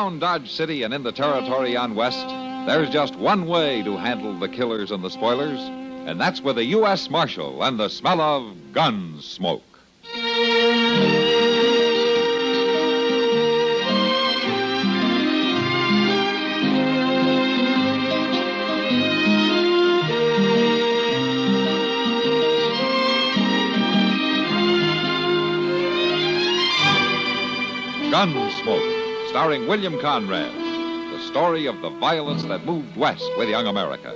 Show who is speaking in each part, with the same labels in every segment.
Speaker 1: around Dodge City and in the territory on west, there's just one way to handle the killers and the spoilers, and that's with a U.S. Marshal and the smell of Gunsmoke. Gunsmoke, starring William Conrad, the story of the violence that moved west with young America,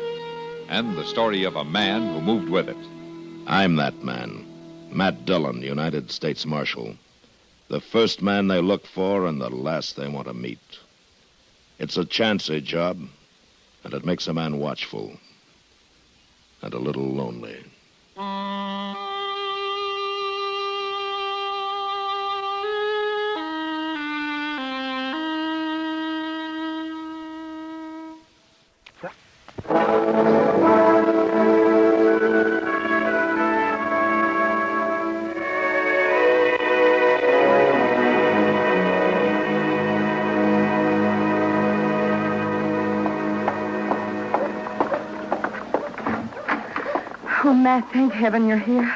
Speaker 1: and the story of a man who moved with it.
Speaker 2: I'm that man, Matt Dillon, United States Marshal. The first man they look for and the last they want to meet. It's a chancy job, and it makes a man watchful and a little lonely.
Speaker 3: Oh, Matt, thank heaven you're here.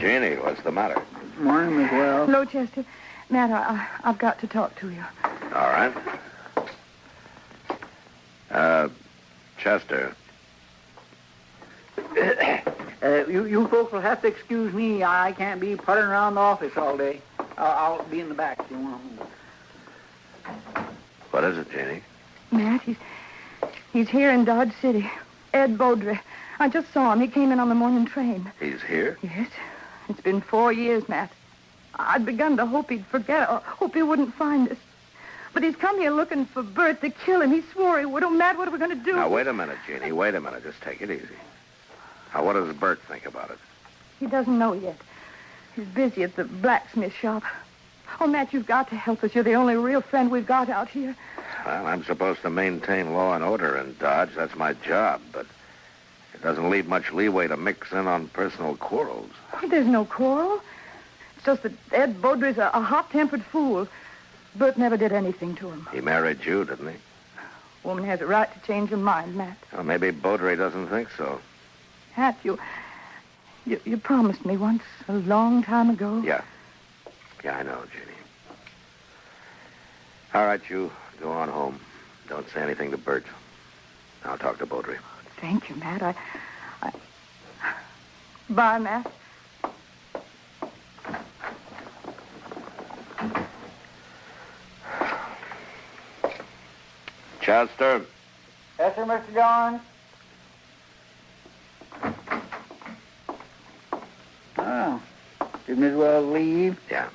Speaker 2: Jeannie, what's the matter?
Speaker 4: Morning, Miss Wells.
Speaker 3: Hello, Chester. Matt, I've got to talk to you.
Speaker 2: All right. Chester.
Speaker 4: You folks will have to excuse me. I can't be puttering around the office all day. I'll be in the back if you want.
Speaker 2: What is it, Jeannie?
Speaker 3: Matt, he's here in Dodge City. Ed Bodri. I just saw him. He came in on the morning train.
Speaker 2: He's here?
Speaker 3: Yes. It's been 4 years, Matt. I'd begun to hope he'd forget, or hope he wouldn't find us. But he's come here looking for Bert to kill him. He swore he would. Oh, Matt, what are we going to do?
Speaker 2: Now, wait a minute, Jeannie. Wait a minute. Just take it easy. Now, what does Bert think about it?
Speaker 3: He doesn't know yet. He's busy at the blacksmith shop. Oh, Matt, you've got to help us. You're the only real friend we've got out here.
Speaker 2: Well, I'm supposed to maintain law and order in Dodge. That's my job, but it doesn't leave much leeway to mix in on personal quarrels.
Speaker 3: Oh, there's no quarrel. It's just that Ed Bodri's a hot-tempered fool. Bert never did anything to him.
Speaker 2: He married you, didn't he?
Speaker 3: Woman has a right to change her mind, Matt.
Speaker 2: Well, maybe Bodri doesn't think so.
Speaker 3: Matt, you promised me once a long time ago.
Speaker 2: Yeah. Yeah, I know, Jeannie. All right, you go on home. Don't say anything to Bert. I'll talk to Bodri.
Speaker 3: Thank you, Matt. Bye, Matt.
Speaker 2: Chester.
Speaker 4: Yes, sir, Mr. Dillon. Oh, did Miss Wells leave?
Speaker 2: Yeah.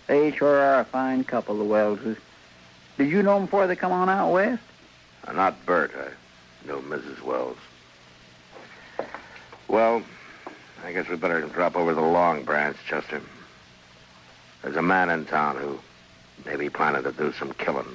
Speaker 4: They sure are a fine couple, the Wellses. Did you know them before they come on out west?
Speaker 2: Not Bert. I knew Mrs. Wells. Well, I guess we better drop over the Long Branch, Chester. There's a man in town who may be planning to do some killing.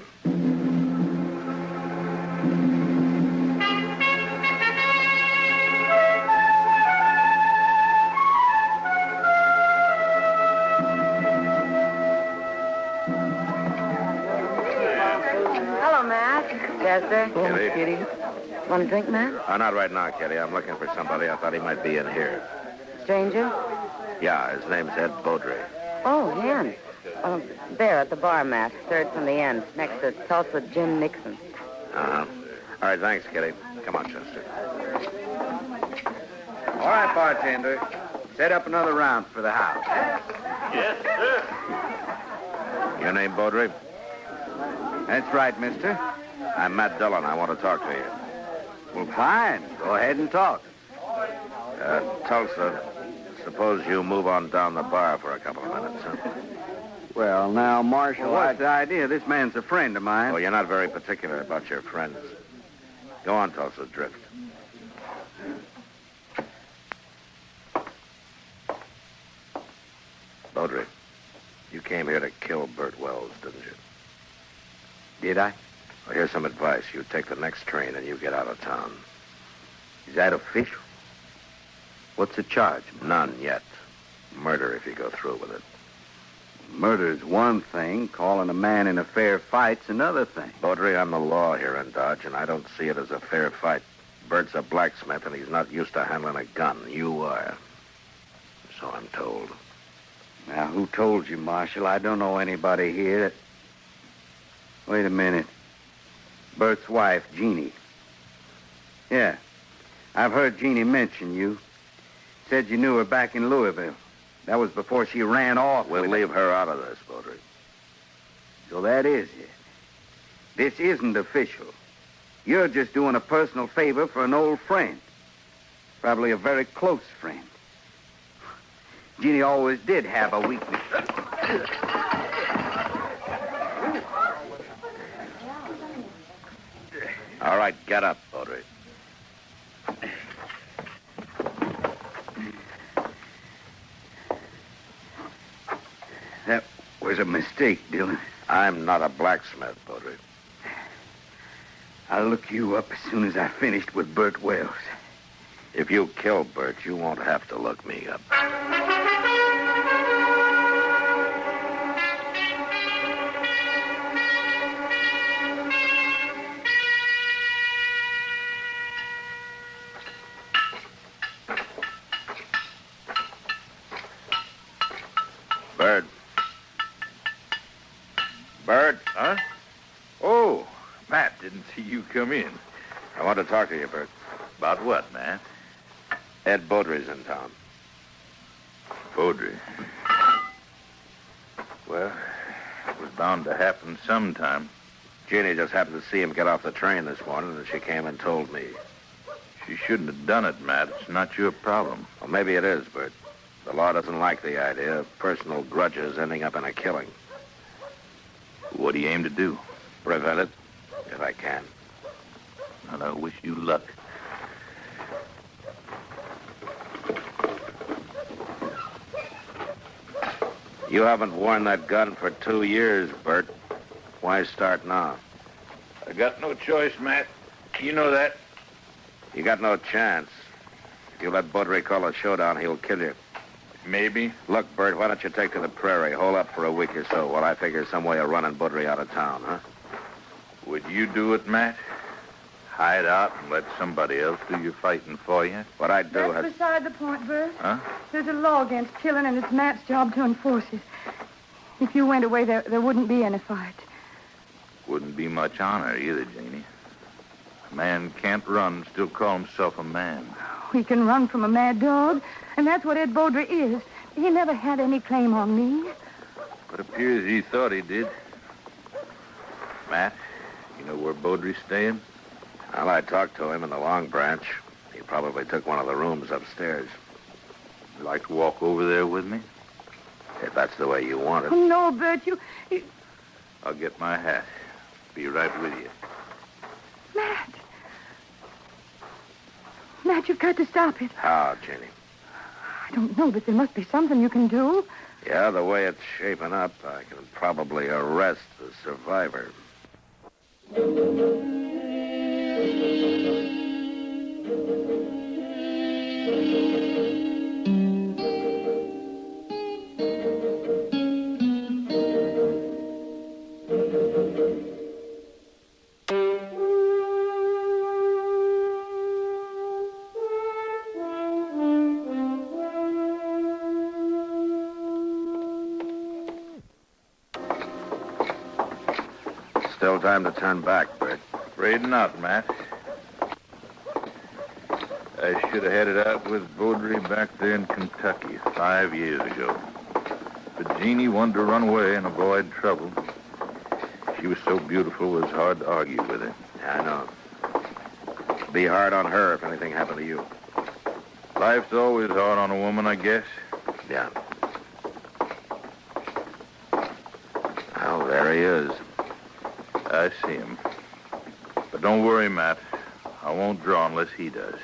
Speaker 5: Hello, Matt. Chester.
Speaker 2: Kitty.
Speaker 5: Want a drink, Matt?
Speaker 2: Not right now, Kitty. I'm looking for somebody. I thought he might be in here.
Speaker 5: Stranger?
Speaker 2: Yeah, his name's Ed Bodri.
Speaker 5: Oh, him. There at the bar, Matt. Third from the end, next to Tulsa Jim Nixon.
Speaker 2: Uh-huh. All right, thanks, Kitty. Come on, Chester. All right, bartender. Set up another round for the house.
Speaker 6: Yes, sir.
Speaker 2: Your name, Bodri?
Speaker 4: That's right, mister.
Speaker 2: I'm Matt Dillon. I want to talk to you.
Speaker 4: Well, fine. Go ahead and talk.
Speaker 2: Tulsa, suppose you move on down the bar for a couple of minutes, huh?
Speaker 4: Well, now, Marshal, what's the idea? This man's a friend of mine.
Speaker 2: Oh, you're not very particular about your friends. Go on, Tulsa, drift. Bodri, you came here to kill Bert Wells, didn't you?
Speaker 4: Did I?
Speaker 2: Well, here's some advice. You take the next train and you get out of town.
Speaker 4: Is that official? What's the charge?
Speaker 2: None yet. Murder if you go through with it.
Speaker 7: Murder's one thing. Calling a man in a fair fight's another thing.
Speaker 2: Bodri, I'm the law here in Dodge, and I don't see it as a fair fight. Bert's a blacksmith, and he's not used to handling a gun. You are. So I'm told.
Speaker 7: Now, who told you, Marshal? I don't know anybody here that... Wait a minute. Bert's wife, Jeannie. Yeah. I've heard Jeannie mention you. Said you knew her back in Louisville. That was before she ran off.
Speaker 2: We'll leave her out of this, Bodri.
Speaker 7: So that is it. This isn't official. You're just doing a personal favor for an old friend. Probably a very close friend. Jeannie always did have a weakness.
Speaker 2: All right, get up, Bodri.
Speaker 7: That was a mistake, Dillon.
Speaker 2: I'm not a blacksmith, Bodri.
Speaker 7: I'll look you up as soon as I finished with Bert Wells.
Speaker 2: If you kill Bert, you won't have to look me up. Bert. Bert?
Speaker 8: Huh? Oh, Matt, didn't see you come in.
Speaker 2: I want to talk to you, Bert.
Speaker 8: About what, Matt?
Speaker 2: Ed Bodri's in town.
Speaker 8: Bodri. Well, it was bound to happen sometime.
Speaker 2: Jeannie just happened to see him get off the train this morning, and she came and told me.
Speaker 8: She shouldn't have done it, Matt. It's not your problem.
Speaker 2: Well, maybe it is, Bert. The law doesn't like the idea of personal grudges ending up in a killing.
Speaker 8: What do you aim to do?
Speaker 2: Prevent it, if I can.
Speaker 8: And I wish you luck.
Speaker 2: You haven't worn that gun for 2 years, Bert. Why start now?
Speaker 8: I got no choice, Matt. You know that.
Speaker 2: You got no chance. If you let Bodri call a showdown, he'll kill you.
Speaker 8: Maybe.
Speaker 2: Look, Bert, why don't you take to the prairie, hole up for a week or so while I figure some way of running Bodri out of town, huh?
Speaker 8: Would you do it, Matt? Hide out and let somebody else do your fighting for you?
Speaker 2: What I'd do
Speaker 3: That's
Speaker 2: is...
Speaker 3: beside the point, Bert.
Speaker 8: Huh?
Speaker 3: There's a law against killing, and it's Matt's job to enforce it. If you went away, there wouldn't be any fight.
Speaker 8: Wouldn't be much honor either, Janie. A man can't run and still call himself a man.
Speaker 3: He can run from a mad dog, and that's what Ed Bodri is. He never had any claim on me.
Speaker 8: It appears he thought he did. Matt, you know where Bodri's staying?
Speaker 2: Well, I talked to him in the Long Branch. He probably took one of the rooms upstairs.
Speaker 8: You'd like to walk over there with me?
Speaker 2: If that's the way you want it.
Speaker 3: Oh, no, Bert, you...
Speaker 8: I'll get my hat. Be right with you.
Speaker 3: Matt. Matt, you've got to stop it.
Speaker 2: How, Jenny?
Speaker 3: I don't know, but there must be something you can do.
Speaker 2: Yeah, the way it's shaping up, I can probably arrest the survivor. Still time to turn back, Bert.
Speaker 8: Afraid not, Matt. I should have had it out with Bodri back there in Kentucky 5 years ago. But Jeannie wanted to run away and avoid trouble. She was so beautiful, it was hard to argue with her.
Speaker 2: Yeah, I know. Be hard on her if anything happened to you.
Speaker 8: Life's always hard on a woman, I guess.
Speaker 2: Yeah. Well, there he is.
Speaker 8: I see him. But don't worry, Matt. I won't draw unless he does.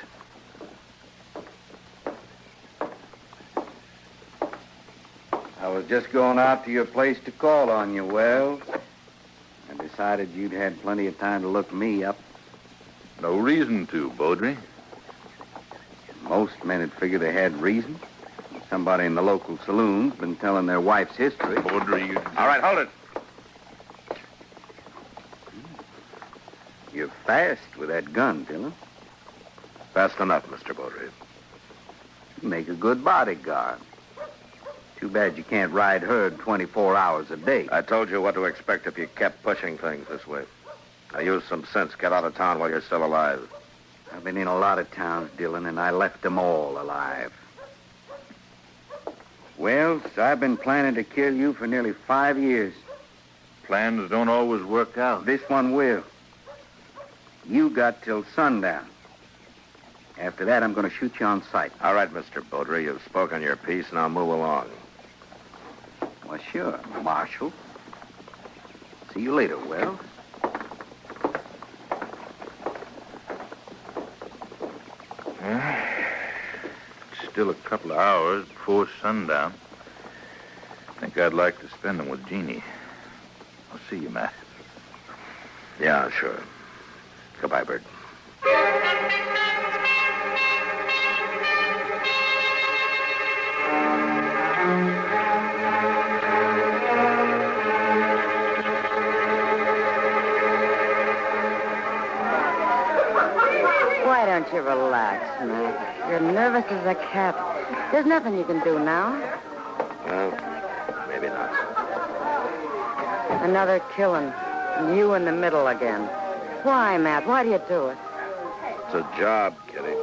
Speaker 7: I was just going out to your place to call on you, Wells. I decided you'd had plenty of time to look me up.
Speaker 8: No reason to, Bodri.
Speaker 7: Most men would figure they had reason. Somebody in the local saloon's been telling their wife's history.
Speaker 8: Bodri, you...
Speaker 2: All right, hold it.
Speaker 7: You're fast with that gun, Dillon.
Speaker 2: Fast enough, Mr. Bodri.
Speaker 7: You make a good bodyguard. Too bad you can't ride herd 24 hours a day.
Speaker 2: I told you what to expect if you kept pushing things this way. Now use some sense. Get out of town while you're still alive.
Speaker 7: I've been in a lot of towns, Dillon, and I left them all alive. Wells, I've been planning to kill you for nearly 5 years.
Speaker 8: Plans don't always work out.
Speaker 7: This one will. You got till sundown. After that, I'm going to shoot you on sight.
Speaker 2: All right, Mr. Bodri, you've spoken your piece. Now move along.
Speaker 7: Well, sure, Marshal. See you later, Wells.
Speaker 8: Still a couple of hours before sundown. I think I'd like to spend them with Jeannie. I'll see you, Matt.
Speaker 2: Yeah, sure. Goodbye, Bert.
Speaker 5: Why don't you relax, Matt? You're nervous as a cat. There's nothing you can do now.
Speaker 2: Well, maybe not.
Speaker 5: Another killing. And you in the middle again. Why, Matt? Why do you do it?
Speaker 2: It's a job, Kitty.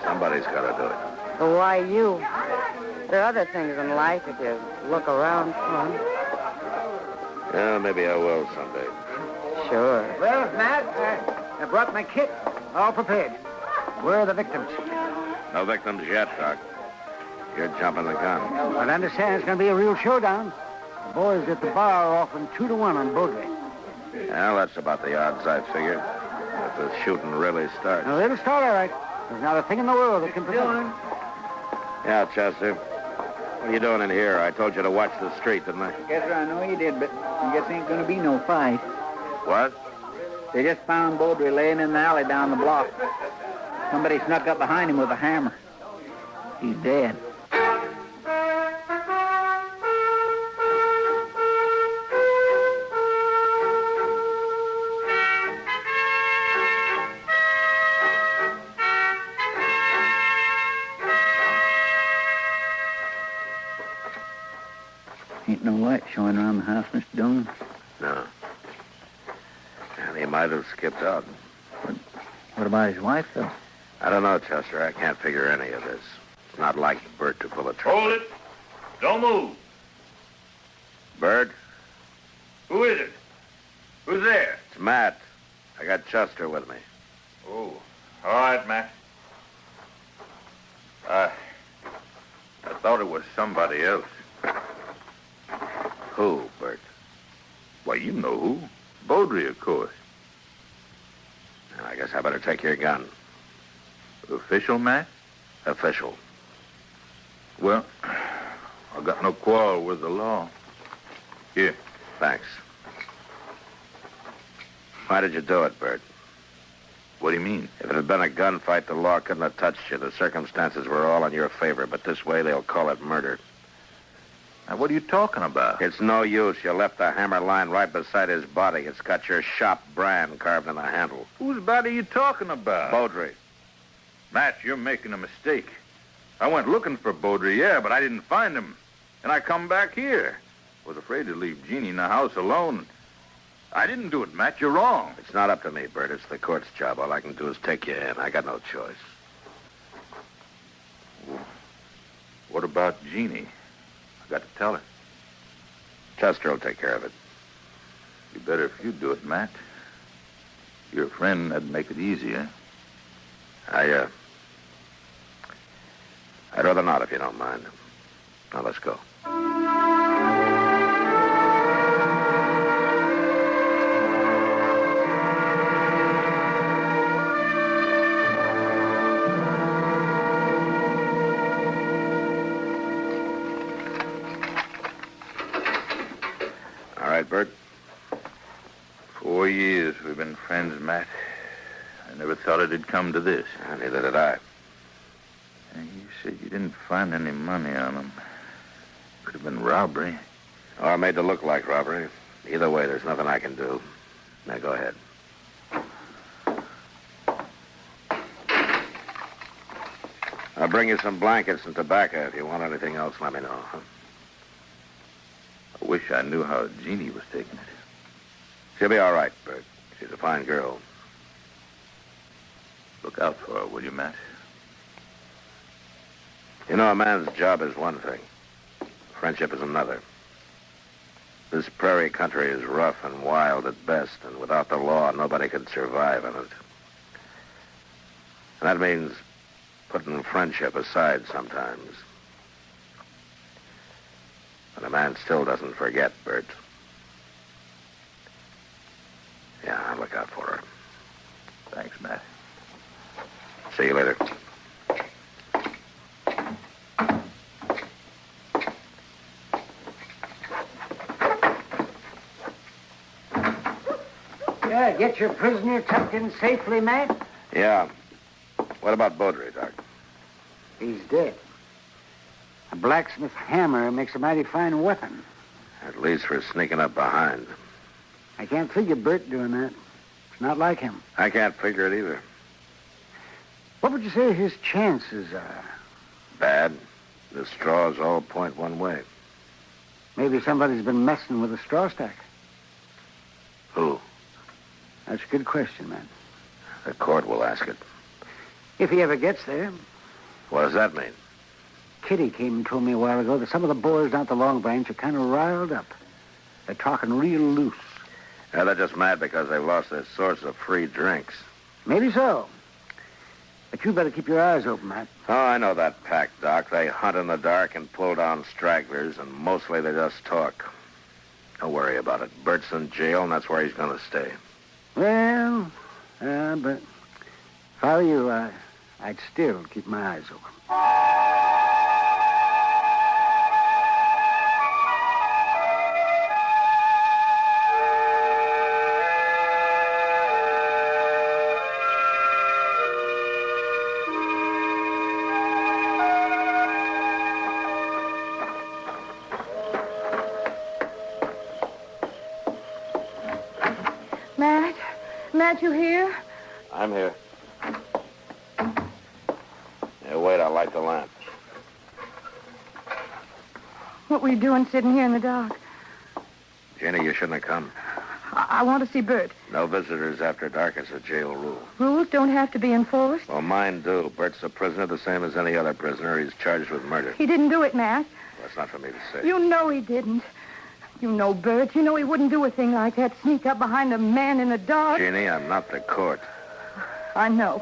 Speaker 2: Somebody's got to do it.
Speaker 5: But why you? There are other things in life if you look around for 'em.
Speaker 2: Yeah, maybe I will someday.
Speaker 5: Sure.
Speaker 4: Well, Matt, I brought my kit. All prepared. Where are the victims?
Speaker 2: No victims yet, Doc. You're jumping the gun.
Speaker 4: I understand it's going to be a real showdown. The boys at the bar are offering 2-1 on Bodri.
Speaker 2: Well, that's about the odds I figured. If the shooting really starts.
Speaker 4: Now, it'll start all right. There's not a thing in the world that can prevent it.
Speaker 2: Yeah, Chester. What are you doing in here? I told you to watch the street, didn't I?
Speaker 4: Yes, sir, I know you did, but I guess ain't going to be no fight.
Speaker 2: What?
Speaker 4: They just found Bodri laying in the alley down the block. Somebody snuck up behind him with a hammer. He's dead. Ain't no light showing around the house, Mr. Dillon.
Speaker 2: No. And he might have skipped out.
Speaker 4: What about his wife, though?
Speaker 2: I don't know, Chester. I can't figure any of this. It's not like Bert to pull a trick.
Speaker 6: Hold it. Don't move.
Speaker 2: Bert?
Speaker 6: Who is it? Who's there?
Speaker 2: It's Matt. I got Chester with me.
Speaker 6: Oh, all right, Matt.
Speaker 8: I thought it was somebody else.
Speaker 2: Who, Bert?
Speaker 8: Why, you know who. Bodri, of course.
Speaker 2: I guess I better take your gun.
Speaker 8: Official, Matt?
Speaker 2: Official.
Speaker 8: Well, I got no quarrel with the law. Here.
Speaker 2: Thanks. Why did you do it, Bert?
Speaker 8: What do you mean?
Speaker 2: If it had been a gunfight, the law couldn't have touched you. The circumstances were all in your favor, but this way they'll call it murder.
Speaker 8: Now, what are you talking about?
Speaker 2: It's no use. You left the hammer lying right beside his body. It's got your shop brand carved in the handle.
Speaker 8: Whose body are you talking about?
Speaker 2: Bodri.
Speaker 8: Matt, you're making a mistake. I went looking for Bodri, yeah, but I didn't find him. And I come back here. Was afraid to leave Jeannie in the house alone. I didn't do it, Matt. You're wrong.
Speaker 2: It's not up to me, Bert. It's the court's job. All I can do is take you in. I got no choice.
Speaker 8: What about Jeannie? I got to tell her.
Speaker 2: Chester will take care of it.
Speaker 8: You better if you do it, Matt. Your friend, that'd make it easier.
Speaker 2: I'd rather not, if you don't mind. Now, let's go. All right, Bert.
Speaker 8: 4 years we've been friends, Matt. I never thought it'd come to this.
Speaker 2: Neither did I.
Speaker 8: You said you didn't find any money on him. Could have been robbery.
Speaker 2: Or made to look like robbery. Either way, there's nothing I can do. Now, go ahead. I'll bring you some blankets and tobacco. If you want anything else, let me know. Huh?
Speaker 8: I wish I knew how Jeannie was taking it.
Speaker 2: She'll be all right, Bert. She's a fine girl.
Speaker 8: Look out for her, will you, Matt?
Speaker 2: You know, a man's job is one thing. Friendship is another. This prairie country is rough and wild at best, and without the law, nobody could survive in it. And that means putting friendship aside sometimes. But a man still doesn't forget, Bert. Yeah, I'll look out for her.
Speaker 8: Thanks, Matt.
Speaker 2: See you later.
Speaker 4: Yeah, get your prisoner tucked in safely, Matt?
Speaker 2: Yeah. What about Bodri, Doc?
Speaker 4: He's dead. A blacksmith hammer makes a mighty fine weapon.
Speaker 2: At least for sneaking up behind.
Speaker 4: I can't figure Bert doing that. It's not like him.
Speaker 2: I can't figure it either.
Speaker 4: What would you say his chances are?
Speaker 2: Bad. The straws all point one way.
Speaker 4: Maybe somebody's been messing with a straw stack.
Speaker 2: Who?
Speaker 4: That's a good question, man.
Speaker 2: The court will ask it.
Speaker 4: If he ever gets there.
Speaker 2: What does that mean?
Speaker 4: Kitty came and told me a while ago that some of the boys down at the Long Branch are kind of riled up. They're talking real loose.
Speaker 2: Yeah, they're just mad because they've lost their source of free drinks.
Speaker 4: Maybe so. But you better keep your eyes open, Matt.
Speaker 2: Oh, I know that pack, Doc. They hunt in the dark and pull down stragglers, and mostly they just talk. Don't worry about it. Bert's in jail, and that's where he's going to stay.
Speaker 4: Well, but if I were you, I'd still keep my eyes open.
Speaker 3: Matt, you here?
Speaker 2: I'm here. Yeah, wait, I'll light the lamp.
Speaker 3: What were you doing sitting here in the dark?
Speaker 2: Jenny, you shouldn't have come.
Speaker 3: I want to see Bert.
Speaker 2: No visitors after dark is a jail rule.
Speaker 3: Rules don't have to be enforced.
Speaker 2: Well, mine do. Bert's a prisoner the same as any other prisoner. He's charged with murder.
Speaker 3: He didn't do it, Matt.
Speaker 2: Well, that's not for me to say.
Speaker 3: You know he didn't. You know Bert. You know he wouldn't do a thing like that. Sneak up behind a man in the dark.
Speaker 2: Jeannie, I'm not the court.
Speaker 3: I know.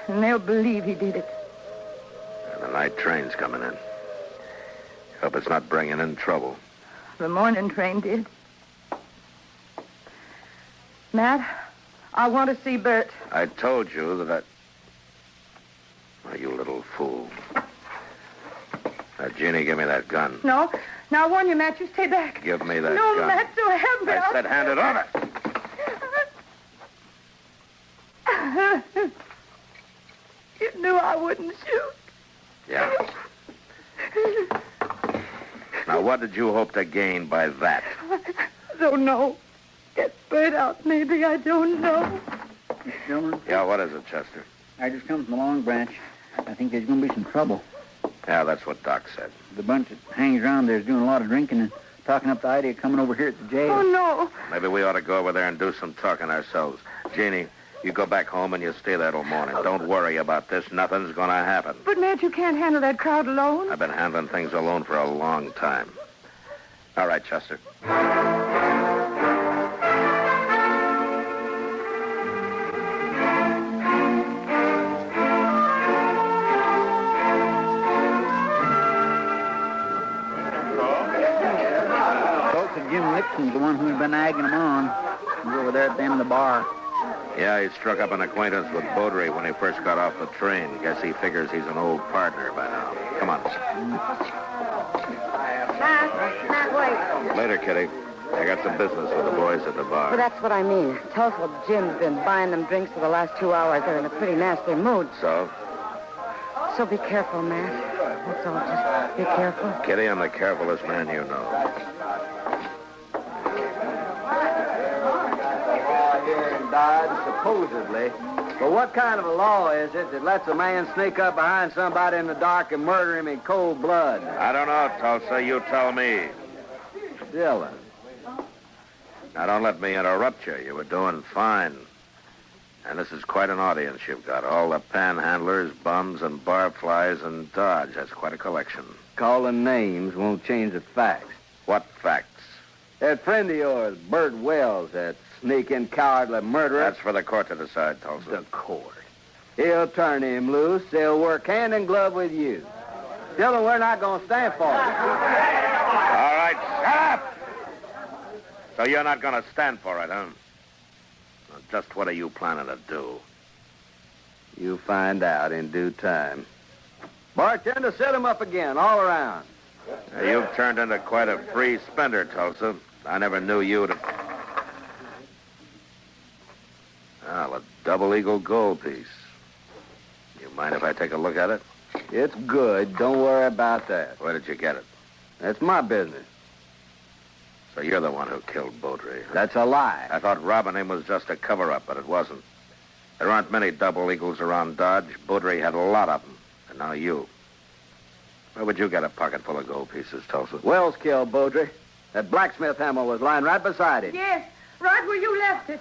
Speaker 3: And they'll believe he did it.
Speaker 2: And the night train's coming in. Hope it's not bringing in trouble.
Speaker 3: The morning train did. Matt, I want to see Bert.
Speaker 2: I told you that Oh, you little fool. Now, Jeannie, give me that gun.
Speaker 3: No. Now, I warn you, Matt, you stay back.
Speaker 2: Give me that
Speaker 3: no,
Speaker 2: gun.
Speaker 3: No, Matt, so help me.
Speaker 2: I said hand it over.
Speaker 3: You knew I wouldn't shoot.
Speaker 2: Yeah. Now, what did you hope to gain by that?
Speaker 3: I don't know. Get Bert out, maybe. I don't know.
Speaker 4: Mr. Dillon?
Speaker 2: Yeah, what is it, Chester?
Speaker 4: I just come from the Long Branch. I think there's going to be some trouble.
Speaker 2: Yeah, that's what Doc said.
Speaker 4: The bunch that hangs around there's doing a lot of drinking and talking up the idea of coming over here at the jail.
Speaker 3: Oh, no.
Speaker 2: Maybe we ought to go over there and do some talking ourselves. Jeannie, you go back home and you stay there till morning. Don't worry about this. Nothing's going to happen.
Speaker 3: But, Matt, you can't handle that crowd alone.
Speaker 2: I've been handling things alone for a long time. All right, Chester.
Speaker 4: Jim Lipton's the one who's been egging him on. He's over there at the end of the bar.
Speaker 2: Yeah, he struck up an acquaintance with Bodri when he first got off the train. Guess he figures he's an old partner by now. Come on.
Speaker 5: Matt, wait.
Speaker 2: Later, Kitty. I got some business with the boys at the bar.
Speaker 5: Well, that's what I mean. Tulsa Jim's been buying them drinks for the last 2 hours. They're in a pretty nasty mood.
Speaker 2: So?
Speaker 5: So be careful, Matt. That's all. Just be careful.
Speaker 2: Kitty, I'm the carefulest man you know.
Speaker 7: Here in Dodge, supposedly. But what kind of a law is it that lets a man sneak up behind somebody in the dark and murder him in cold blood?
Speaker 2: I don't know, Tulsa. You tell me.
Speaker 7: Dillon.
Speaker 2: Now, don't let me interrupt you. You were doing fine. And this is quite an audience you've got. All the panhandlers, bums, and barflies in Dodge. That's quite a collection.
Speaker 7: Calling names won't change the facts.
Speaker 2: What facts?
Speaker 7: That friend of yours, Bert Wells, that sneaking, cowardly murderer.
Speaker 2: That's for the court to decide, Tulsa.
Speaker 7: The court. He'll turn him loose. They'll work hand in glove with you. Dillon, we're not going to stand for it.
Speaker 2: All right, shut up! So you're not going to stand for it, huh? Well, just what are you planning to do?
Speaker 7: You'll find out in due time. Bartender, set him up again, all around.
Speaker 2: Now, you've turned into quite a free spender, Tulsa. I never knew you to... Well, a double eagle gold piece. You mind if I take a look at it?
Speaker 7: It's good. Don't worry about that.
Speaker 2: Where did you get it?
Speaker 7: That's my business.
Speaker 2: So you're the one who killed Bodri.
Speaker 7: That's a lie.
Speaker 2: I thought robbing him was just a cover-up, but it wasn't. There aren't many double eagles around Dodge. Bodri had a lot of them. And now you. Where would you get a pocket full of gold pieces, Tulsa?
Speaker 7: Wells killed Bodri. That blacksmith hammer was lying right beside it.
Speaker 3: Yes, right where you left it.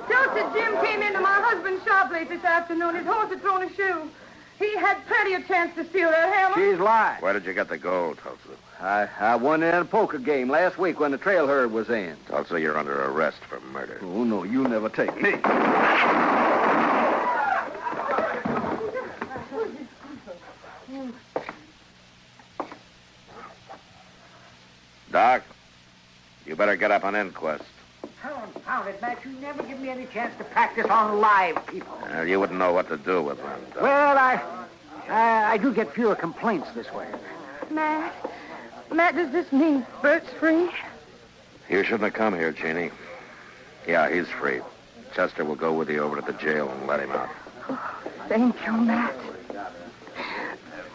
Speaker 3: Tulsa Jim came into my husband's shop late this afternoon. His horse had thrown a shoe. He had plenty of chance to steal that hammer.
Speaker 7: She's lying.
Speaker 2: Where did you get the gold, Tulsa?
Speaker 7: I won it in a poker game last week when the trail herd was in.
Speaker 2: Tulsa, you're under arrest for murder.
Speaker 7: Oh, no, you'll never take me.
Speaker 2: Doc, you better get up on inquest.
Speaker 4: Confound it, Matt. You never give me any chance to practice on live people.
Speaker 2: You wouldn't know what to do with them, Doc.
Speaker 4: Well, I do get fewer complaints this way.
Speaker 3: Matt, does this mean Bert's free?
Speaker 2: You shouldn't have come here, Jeannie. Yeah, he's free. Chester will go with you over to the jail and let him out.
Speaker 3: Oh, thank you, Matt.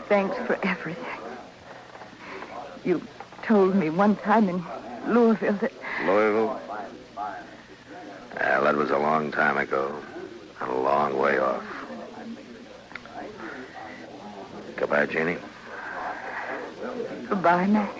Speaker 3: Thanks for everything. You told me one time in Louisville that...
Speaker 2: Louisville? Well, that was a long time ago. And a long way off. Goodbye, Jeannie.
Speaker 3: Goodbye, Matt.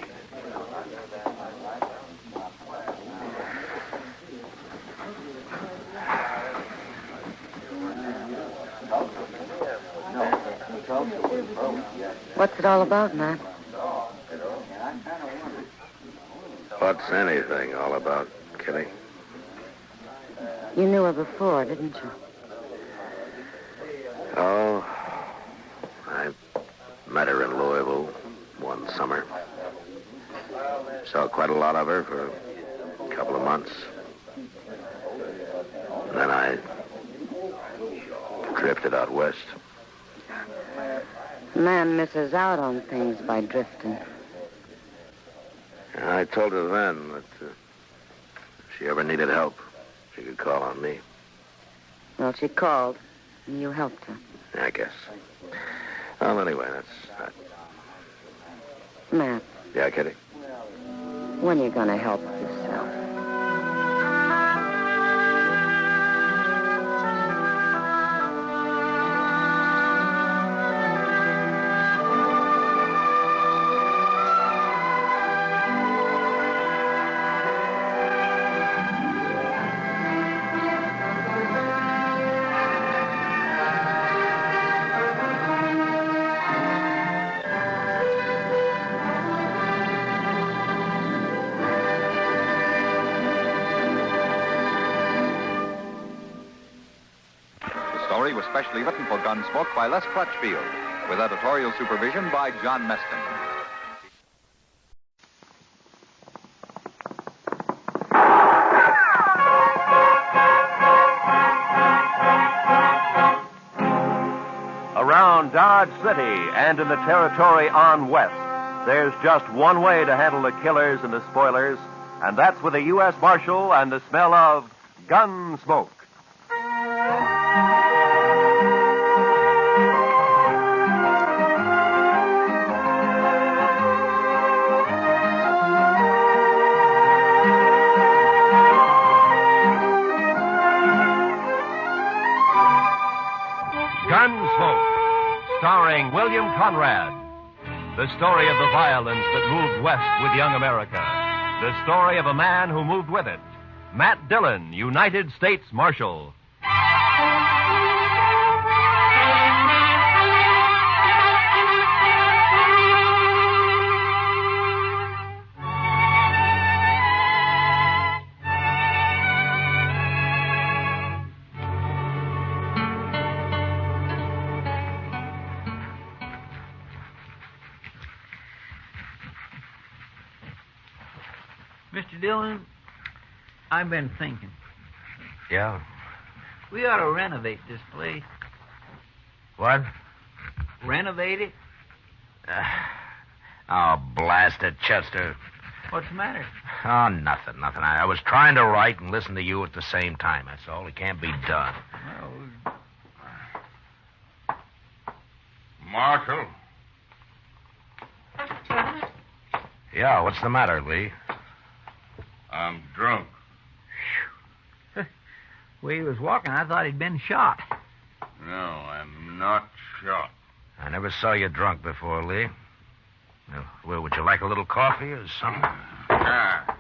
Speaker 5: What's it all about, Matt?
Speaker 2: What's anything all about, Kitty?
Speaker 5: You knew her before, didn't you?
Speaker 2: Oh, I met her in Louisville one summer. Saw quite a lot of her for a couple of months. And then I drifted out west.
Speaker 5: Man misses out on things by drifting.
Speaker 2: And I told her then that if she ever needed help, she could call on me.
Speaker 5: Well, she called, and you helped her.
Speaker 2: I guess. Well, anyway, that's that.
Speaker 5: Matt.
Speaker 2: Yeah, Kitty?
Speaker 5: When are you going to help yourself?
Speaker 1: Was specially written for Gunsmoke by Les Crutchfield, with editorial supervision by John Meston.
Speaker 9: Around Dodge City and in the territory on west, there's just one way to handle the killers and the spoilers, and that's with a U.S. Marshal and the smell of Gunsmoke. Gunsmoke, starring William Conrad. The story of the violence that moved west with young America. The story of a man who moved with it. Matt Dillon, United States Marshal.
Speaker 4: Mr. Dillon, I've been thinking.
Speaker 10: Yeah?
Speaker 4: We ought to renovate this place.
Speaker 10: What?
Speaker 4: Renovate it?
Speaker 10: Oh, blast it, Chester.
Speaker 4: What's the matter?
Speaker 10: Oh, nothing. I was trying to write and listen to you at the same time. That's all. It can't be done.
Speaker 4: Well,
Speaker 8: Marshal.
Speaker 10: Yeah, what's the matter, Lee?
Speaker 8: I'm drunk.
Speaker 4: the way he was walking, I thought he'd been shot.
Speaker 8: No, I'm not shot.
Speaker 10: I never saw you drunk before, Lee. Well, would you like a little coffee or something?
Speaker 8: Ah.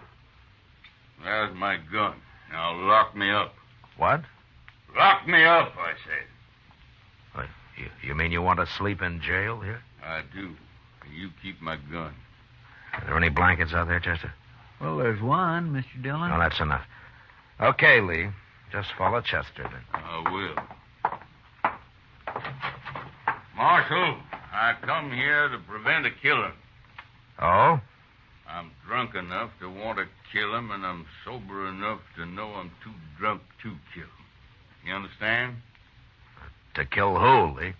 Speaker 8: There's my gun. Now lock me up.
Speaker 10: What?
Speaker 8: Lock me up, I say.
Speaker 10: What, you mean you want to sleep in jail here?
Speaker 8: I do. You keep my gun.
Speaker 10: Are there any blankets out there, Chester?
Speaker 4: Well, there's one, Mr. Dillon.
Speaker 10: No, that's enough. Okay, Lee. Just follow Chester, then.
Speaker 8: I will. Marshal, I come here to prevent a killing.
Speaker 10: Oh?
Speaker 8: I'm drunk enough to want to kill him, and I'm sober enough to know I'm too drunk to kill him. You understand?
Speaker 10: To kill who, Lee?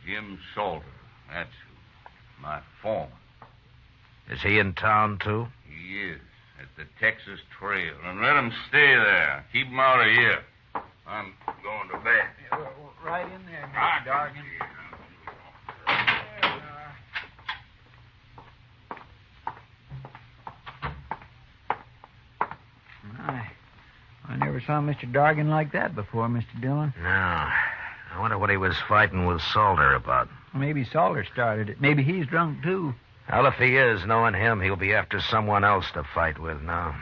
Speaker 8: Jim Salter. That's who. My foreman.
Speaker 10: Is he in town, too?
Speaker 8: He is. At the Texas Trail. And let him stay there. Keep him out of here. I'm going to bed.
Speaker 4: Yeah, right in there, Mr. Dargan. I never saw Mr. Dargan like that before, Mr. Dillon.
Speaker 10: No. I wonder what he was fighting with Salter about.
Speaker 4: Maybe Salter started it. Maybe he's drunk, too.
Speaker 10: Well, if he is, knowing him, he'll be after someone else to fight with now.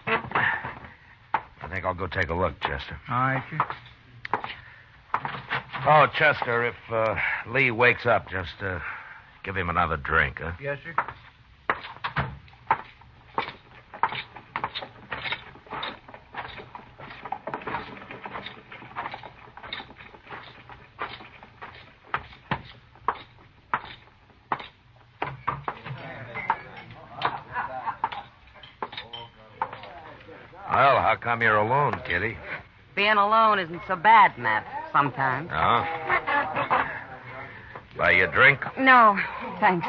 Speaker 10: I think I'll go take a look, Chester.
Speaker 4: All right, sir.
Speaker 10: Oh, Chester, if Lee wakes up, just give him another drink, huh?
Speaker 4: Yes, sir.
Speaker 10: Well, how come you're alone, Kitty?
Speaker 5: Being alone isn't so bad, Matt, sometimes.
Speaker 10: Oh? Buy you a drink?
Speaker 5: No, thanks.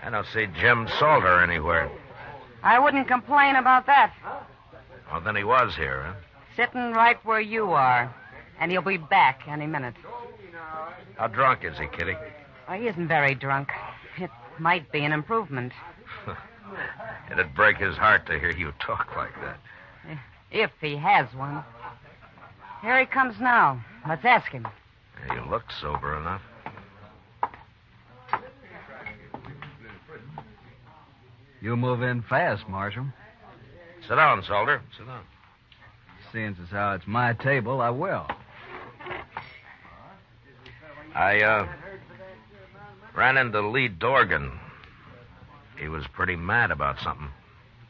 Speaker 10: I don't see Jim Salter anywhere.
Speaker 5: I wouldn't complain about that.
Speaker 10: Well, then he was here, huh?
Speaker 5: Sitting right where you are. And he'll be back any minute.
Speaker 10: How drunk is he, Kitty?
Speaker 5: Well, he isn't very drunk. It might be an improvement.
Speaker 10: It'd break his heart to hear you talk like that.
Speaker 5: If he has one. Here he comes now. Let's ask him.
Speaker 10: You look sober enough.
Speaker 11: You move in fast, Marshal.
Speaker 10: Sit down, Salter. Sit down.
Speaker 11: Seeing as how it's my table, I will.
Speaker 10: I ran into Lee Dorgan. He was pretty mad about something.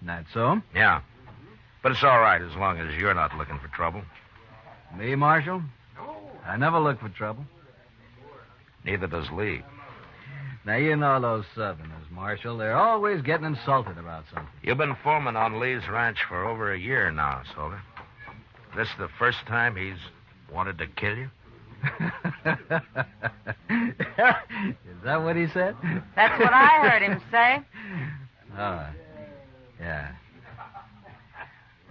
Speaker 11: That so?
Speaker 10: Yeah. But it's all right as long as you're not looking for trouble.
Speaker 11: Me, Marshal? I never look for trouble.
Speaker 10: Neither does Lee.
Speaker 11: Now, you know those Southerners, Marshal. They're always getting insulted about something.
Speaker 10: You've been foreman on Lee's ranch for over a year now, Salter. This the first time he's wanted to kill you?
Speaker 11: Is that what he said?
Speaker 5: That's what I heard him say.
Speaker 11: Oh, yeah.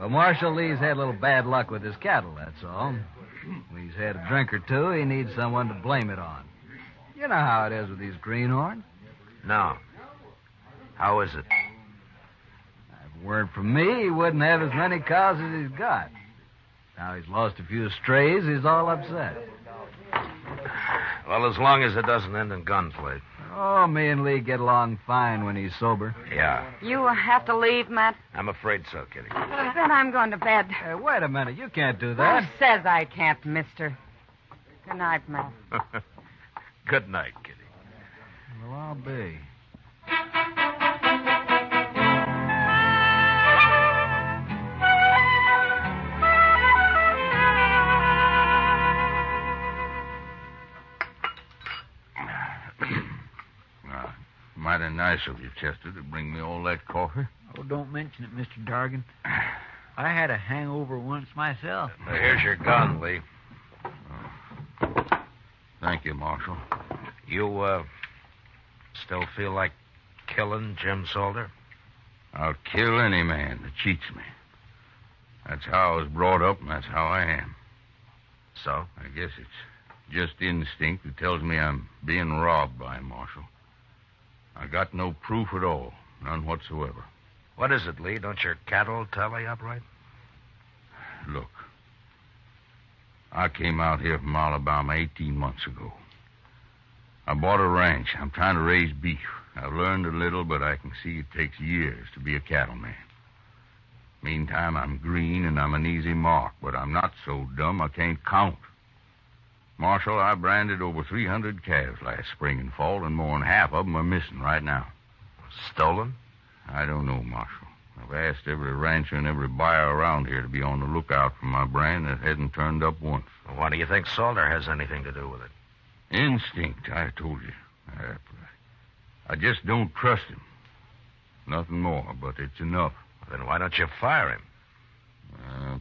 Speaker 11: Well, Marshal, Lee's had a little bad luck with his cattle, that's all. When he's had a drink or two, he needs someone to blame it on. You know how it is with these greenhorns.
Speaker 10: No. How is it?
Speaker 11: If it weren't for me, he wouldn't have as many cows as he's got. Now he's lost a few strays, he's all upset.
Speaker 10: Well, as long as it doesn't end in gunplay.
Speaker 11: Oh, me and Lee get along fine when he's sober.
Speaker 10: Yeah.
Speaker 5: You have to leave, Matt?
Speaker 10: I'm afraid so, Kitty.
Speaker 5: Then I'm going to bed.
Speaker 11: Hey, wait a minute. You can't do
Speaker 5: Who
Speaker 11: that.
Speaker 5: says I can't, mister? Good night, Matt.
Speaker 10: Good night, Kitty.
Speaker 11: Well, I'll be.
Speaker 6: Mighty nice of you, Chester, to bring me all that coffee.
Speaker 12: Oh, don't mention it, Mr. Dargan. I had a hangover once myself.
Speaker 10: Here's your gun, Lee.
Speaker 6: Thank you, Marshal.
Speaker 10: You, still feel like killing Jim Salter?
Speaker 6: I'll kill any man that cheats me. That's how I was brought up, and that's how I am.
Speaker 10: So?
Speaker 6: I guess it's just instinct that tells me I'm being robbed by him, Marshal. I got no proof at all. None whatsoever.
Speaker 10: What is it, Lee? Don't your cattle tally up right?
Speaker 6: Look, I came out here from Alabama 18 months ago. I bought a ranch. I'm trying to raise beef. I've learned a little, but I can see it takes years to be a cattleman. Meantime, I'm green and I'm an easy mark, but I'm not so dumb I can't count. Marshal, I branded over 300 calves last spring and fall, and more than half of them are missing right now.
Speaker 10: Stolen?
Speaker 6: I don't know, Marshal. I've asked every rancher and every buyer around here to be on the lookout for my brand that hasn't turned up once.
Speaker 10: Well, why do you think Salter has anything to do with it?
Speaker 6: Instinct, I told you. I just don't trust him. Nothing more, but it's enough.
Speaker 10: Then why don't you fire him?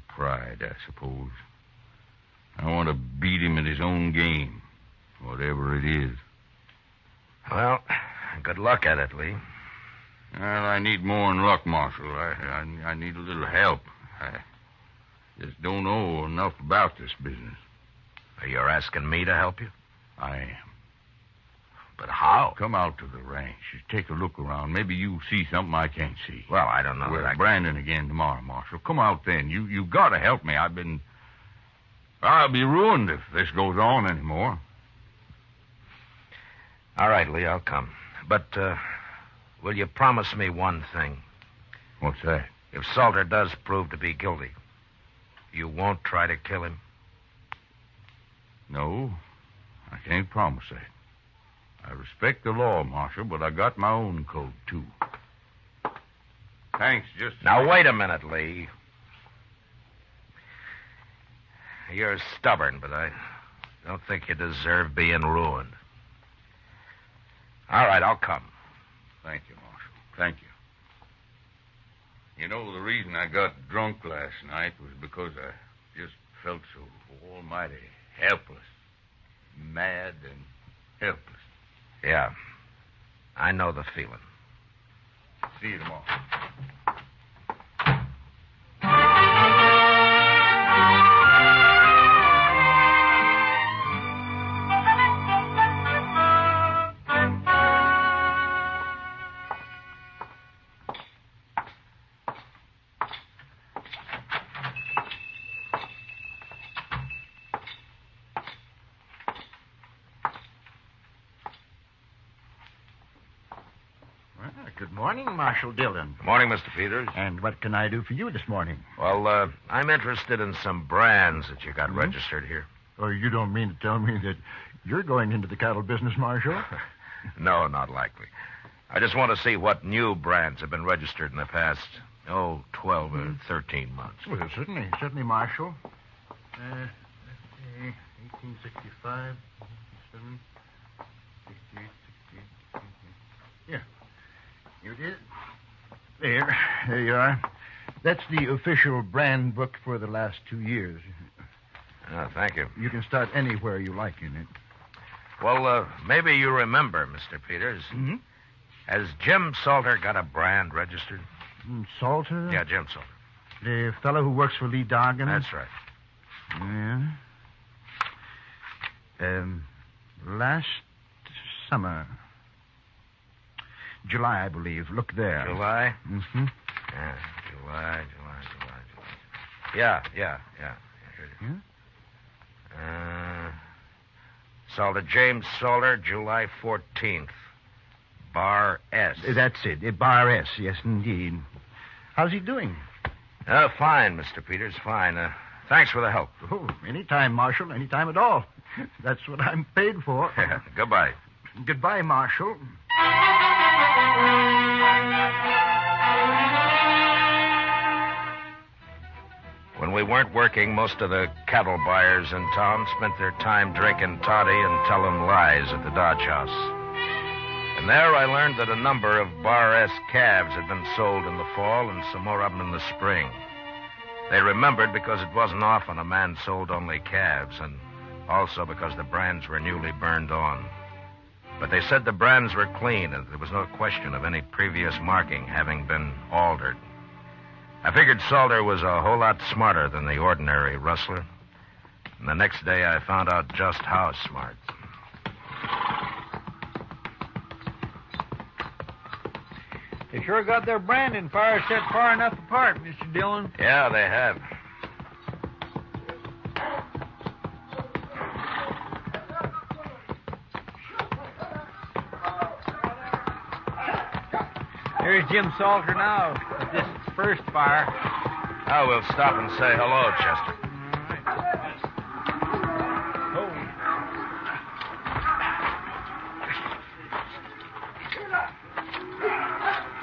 Speaker 6: Pride, I suppose. I want to beat him at his own game, whatever it is.
Speaker 10: Well, good luck at it, Lee.
Speaker 6: Well, I need more than luck, Marshal. I need a little help. I just don't know enough about this business.
Speaker 10: You're asking me to help you?
Speaker 6: I am.
Speaker 10: But how?
Speaker 6: Come out to the ranch. Take a look around. Maybe you'll see something I can't see.
Speaker 10: Well, I don't know.
Speaker 6: We're branding again tomorrow, Marshal. Come out then. You got to help me. I'll be ruined if this goes on anymore.
Speaker 10: All right, Lee, I'll come. But, will you promise me one thing?
Speaker 6: What's that?
Speaker 10: If Salter does prove to be guilty, you won't try to kill him?
Speaker 6: No, I can't promise that. I respect the law, Marshal, but I got my own code, too. Thanks, just...
Speaker 10: Now, wait a minute, Lee. You're stubborn, but I don't think you deserve being ruined. All right, I'll come.
Speaker 6: Thank you, Marshal. Thank you. You know, the reason I got drunk last night was because I just felt so almighty helpless. Mad and helpless.
Speaker 10: Yeah. I know the feeling.
Speaker 6: See you tomorrow.
Speaker 13: Good morning, Marshal Dillon.
Speaker 10: Good morning, Mr. Peters.
Speaker 13: And what can I do for you this morning?
Speaker 10: Well, I'm interested in some brands that you got registered here.
Speaker 13: Oh, you don't mean to tell me that you're going into the cattle business, Marshal?
Speaker 10: No, not likely. I just want to see what new brands have been registered in the past, 12 or 13 months.
Speaker 13: Well, certainly, Marshal. 1865, 67, 68, 68, yeah. Here it is. There you are. That's the official brand book for the last 2 years.
Speaker 10: Oh, thank you.
Speaker 13: You can start anywhere you like in it.
Speaker 10: Well, maybe you remember, Mr. Peters.
Speaker 13: Mm-hmm.
Speaker 10: Has Jim Salter got a brand registered?
Speaker 13: Salter?
Speaker 10: Yeah, Jim Salter.
Speaker 13: The fellow who works for Lee Dargan?
Speaker 10: That's right.
Speaker 13: Yeah. Last summer. July, I believe. Look there.
Speaker 10: July?
Speaker 13: Mm-hmm.
Speaker 10: Yeah, July. Yeah. Here it is. Salter, James Salter, July 14th. Bar S.
Speaker 13: That's it. Bar S, yes, indeed. How's he doing?
Speaker 10: Fine, Mr. Peters, fine. Thanks for the help.
Speaker 13: Oh, anytime, Marshal, anytime at all. That's what I'm paid for.
Speaker 10: Goodbye.
Speaker 13: Goodbye, Marshal.
Speaker 10: When we weren't working, most of the cattle buyers in town spent their time drinking toddy and telling lies at the Dodge House. And there I learned that a number of Bar S calves had been sold in the fall and some more of them in the spring. They remembered because it wasn't often a man sold only calves, and also because the brands were newly burned on. But they said the brands were clean, and there was no question of any previous marking having been altered. I figured Salter was a whole lot smarter than the ordinary rustler. And the next day I found out just how smart.
Speaker 12: They sure got their branding fire set far enough apart, Mr. Dillon.
Speaker 10: Yeah, they have.
Speaker 12: There's Jim Salter now at this first fire.
Speaker 10: Oh, we'll stop and say hello, Chester.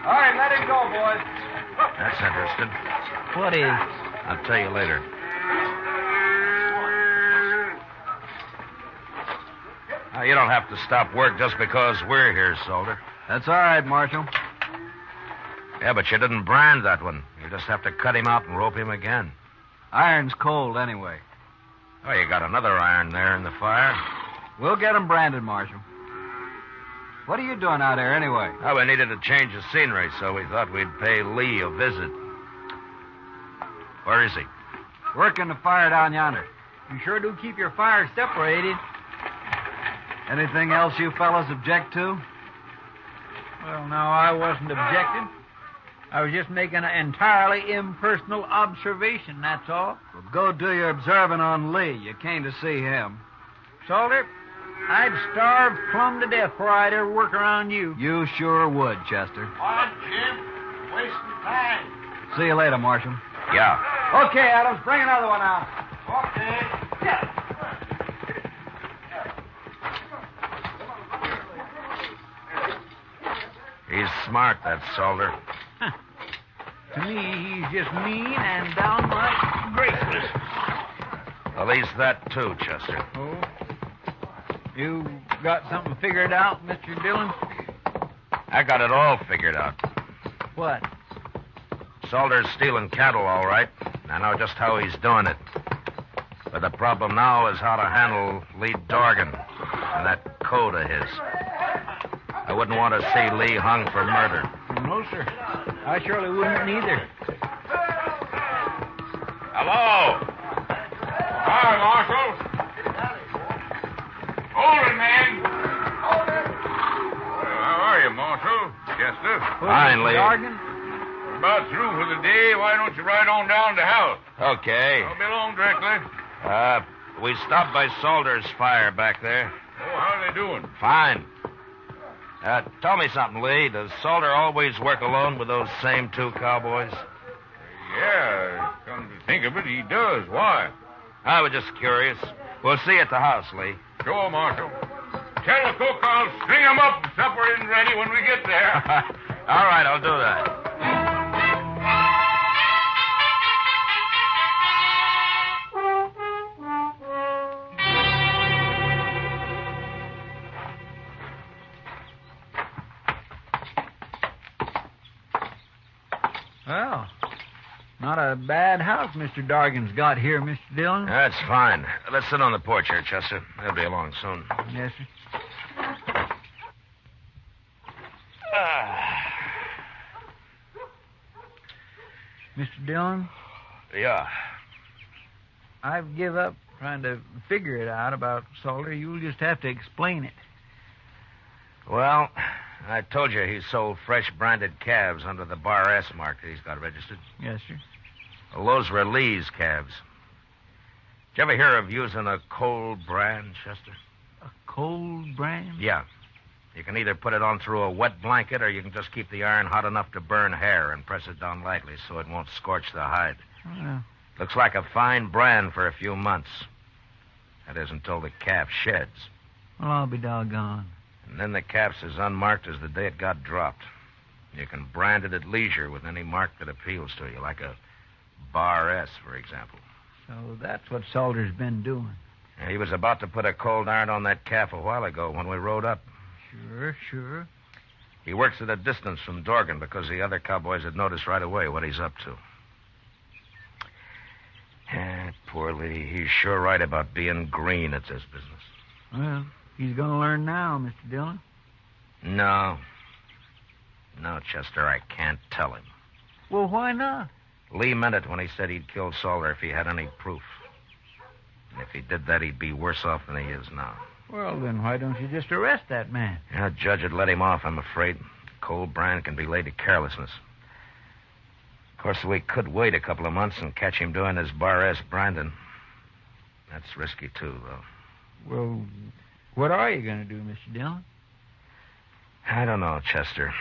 Speaker 12: All right, let him go, boys.
Speaker 10: That's interesting.
Speaker 12: What is?
Speaker 10: I'll tell you later. Now, you don't have to stop work just because we're here, Salter.
Speaker 11: That's all right, Marshal.
Speaker 10: Yeah, but you didn't brand that one. You just have to cut him out and rope him again.
Speaker 11: Iron's cold anyway.
Speaker 10: Oh, you got another iron there in the fire.
Speaker 11: We'll get him branded, Marshal. What are you doing out there anyway?
Speaker 10: Oh, we needed a change of scenery, so we thought we'd pay Lee a visit. Where is he?
Speaker 11: Working the fire down yonder.
Speaker 12: You sure do keep your fires separated.
Speaker 11: Anything else you fellas object to?
Speaker 12: Well, no, I wasn't objecting. I was just making an entirely impersonal observation, that's all.
Speaker 11: Well, go do your observing on Lee. You came to see him.
Speaker 12: Salter, I'd starve plumb to death before I'd ever work around you.
Speaker 11: You sure would, Chester.
Speaker 13: On, Jim. Wasting time.
Speaker 11: See you later, Marshal.
Speaker 10: Yeah.
Speaker 11: Okay, Adams, bring another one out.
Speaker 13: Okay.
Speaker 10: He's smart, that Salter.
Speaker 12: To me, he's just mean and downright graceless.
Speaker 10: Well, he's that too, Chester.
Speaker 12: Oh? You got something figured out, Mr. Dillon?
Speaker 10: I got it all figured out.
Speaker 12: What?
Speaker 10: Salter's stealing cattle, all right. I know just how he's doing it. But the problem now is how to handle Lee Dorgan and that code of his. I wouldn't want to see Lee hung for murder.
Speaker 12: No, sir. I surely wouldn't either.
Speaker 6: Hello. Hi, Marshal. Hold it, man. How are you, Marshal? Chester?
Speaker 10: Fine, Lee.
Speaker 6: We're about through for the day. Why don't you ride on down to the house?
Speaker 10: Okay.
Speaker 6: I'll be along directly.
Speaker 10: We stopped by Salter's fire back there.
Speaker 6: Oh, how are they doing?
Speaker 10: Fine. Tell me something, Lee. Does Salter always work alone with those same two cowboys?
Speaker 6: Yeah, come to think of it, he does. Why?
Speaker 10: I was just curious. We'll see you at the house, Lee.
Speaker 6: Sure, Marshal. Tell the cook I'll string 'em up and supper isn't ready when we get there.
Speaker 10: All right, I'll do that.
Speaker 12: Well, not a bad house Mr. Dorgan's got here, Mr. Dillon.
Speaker 10: That's fine. Let's sit on the porch here, Chester. They'll be along soon.
Speaker 12: Yes, sir. Mr. Dillon,
Speaker 10: Yeah.
Speaker 12: I've give up trying to figure it out about Salter. You'll just have to explain it.
Speaker 10: Well, I told you he sold fresh branded calves under the Bar S mark that he's got registered.
Speaker 12: Yes, sir.
Speaker 10: Well, those were Lee's calves. Did you ever hear of using a cold brand, Chester?
Speaker 12: A Cold brand?
Speaker 10: Yeah. You can either put it on through a wet blanket or you can just keep the iron hot enough to burn hair and press it down lightly so it won't scorch the hide.
Speaker 12: Well,
Speaker 10: Looks like a fine brand for a few months. That is until the calf sheds.
Speaker 12: I'll be doggone.
Speaker 10: And then the calf's as unmarked as the day it got dropped. You can brand it at leisure with any mark that appeals to you, like a Bar S, for example.
Speaker 12: So that's what Salter's been doing.
Speaker 10: He was about to put a cold iron on that calf a while ago when we rode up.
Speaker 12: Sure.
Speaker 10: He works at a distance from Dorgan because the other cowboys had noticed right away what he's up to. Poor Lee. He's sure right about being green at this business.
Speaker 12: Well, he's going to learn now, Mr. Dillon.
Speaker 10: No, Chester, I can't tell him.
Speaker 12: Well, why not?
Speaker 10: Lee meant it when he said he'd kill Salter if he had any proof. And if he did that, he'd be worse off than he is now.
Speaker 12: Well, then why don't you just arrest that man?
Speaker 10: Yeah, a judge would let him off, I'm afraid. Cold brand can be laid to carelessness. Of course, we could wait a couple of months and catch him doing his Bar S branding. That's risky, too, though.
Speaker 12: Well, what are you going to do, Mr. Dillon?
Speaker 10: I don't know, Chester.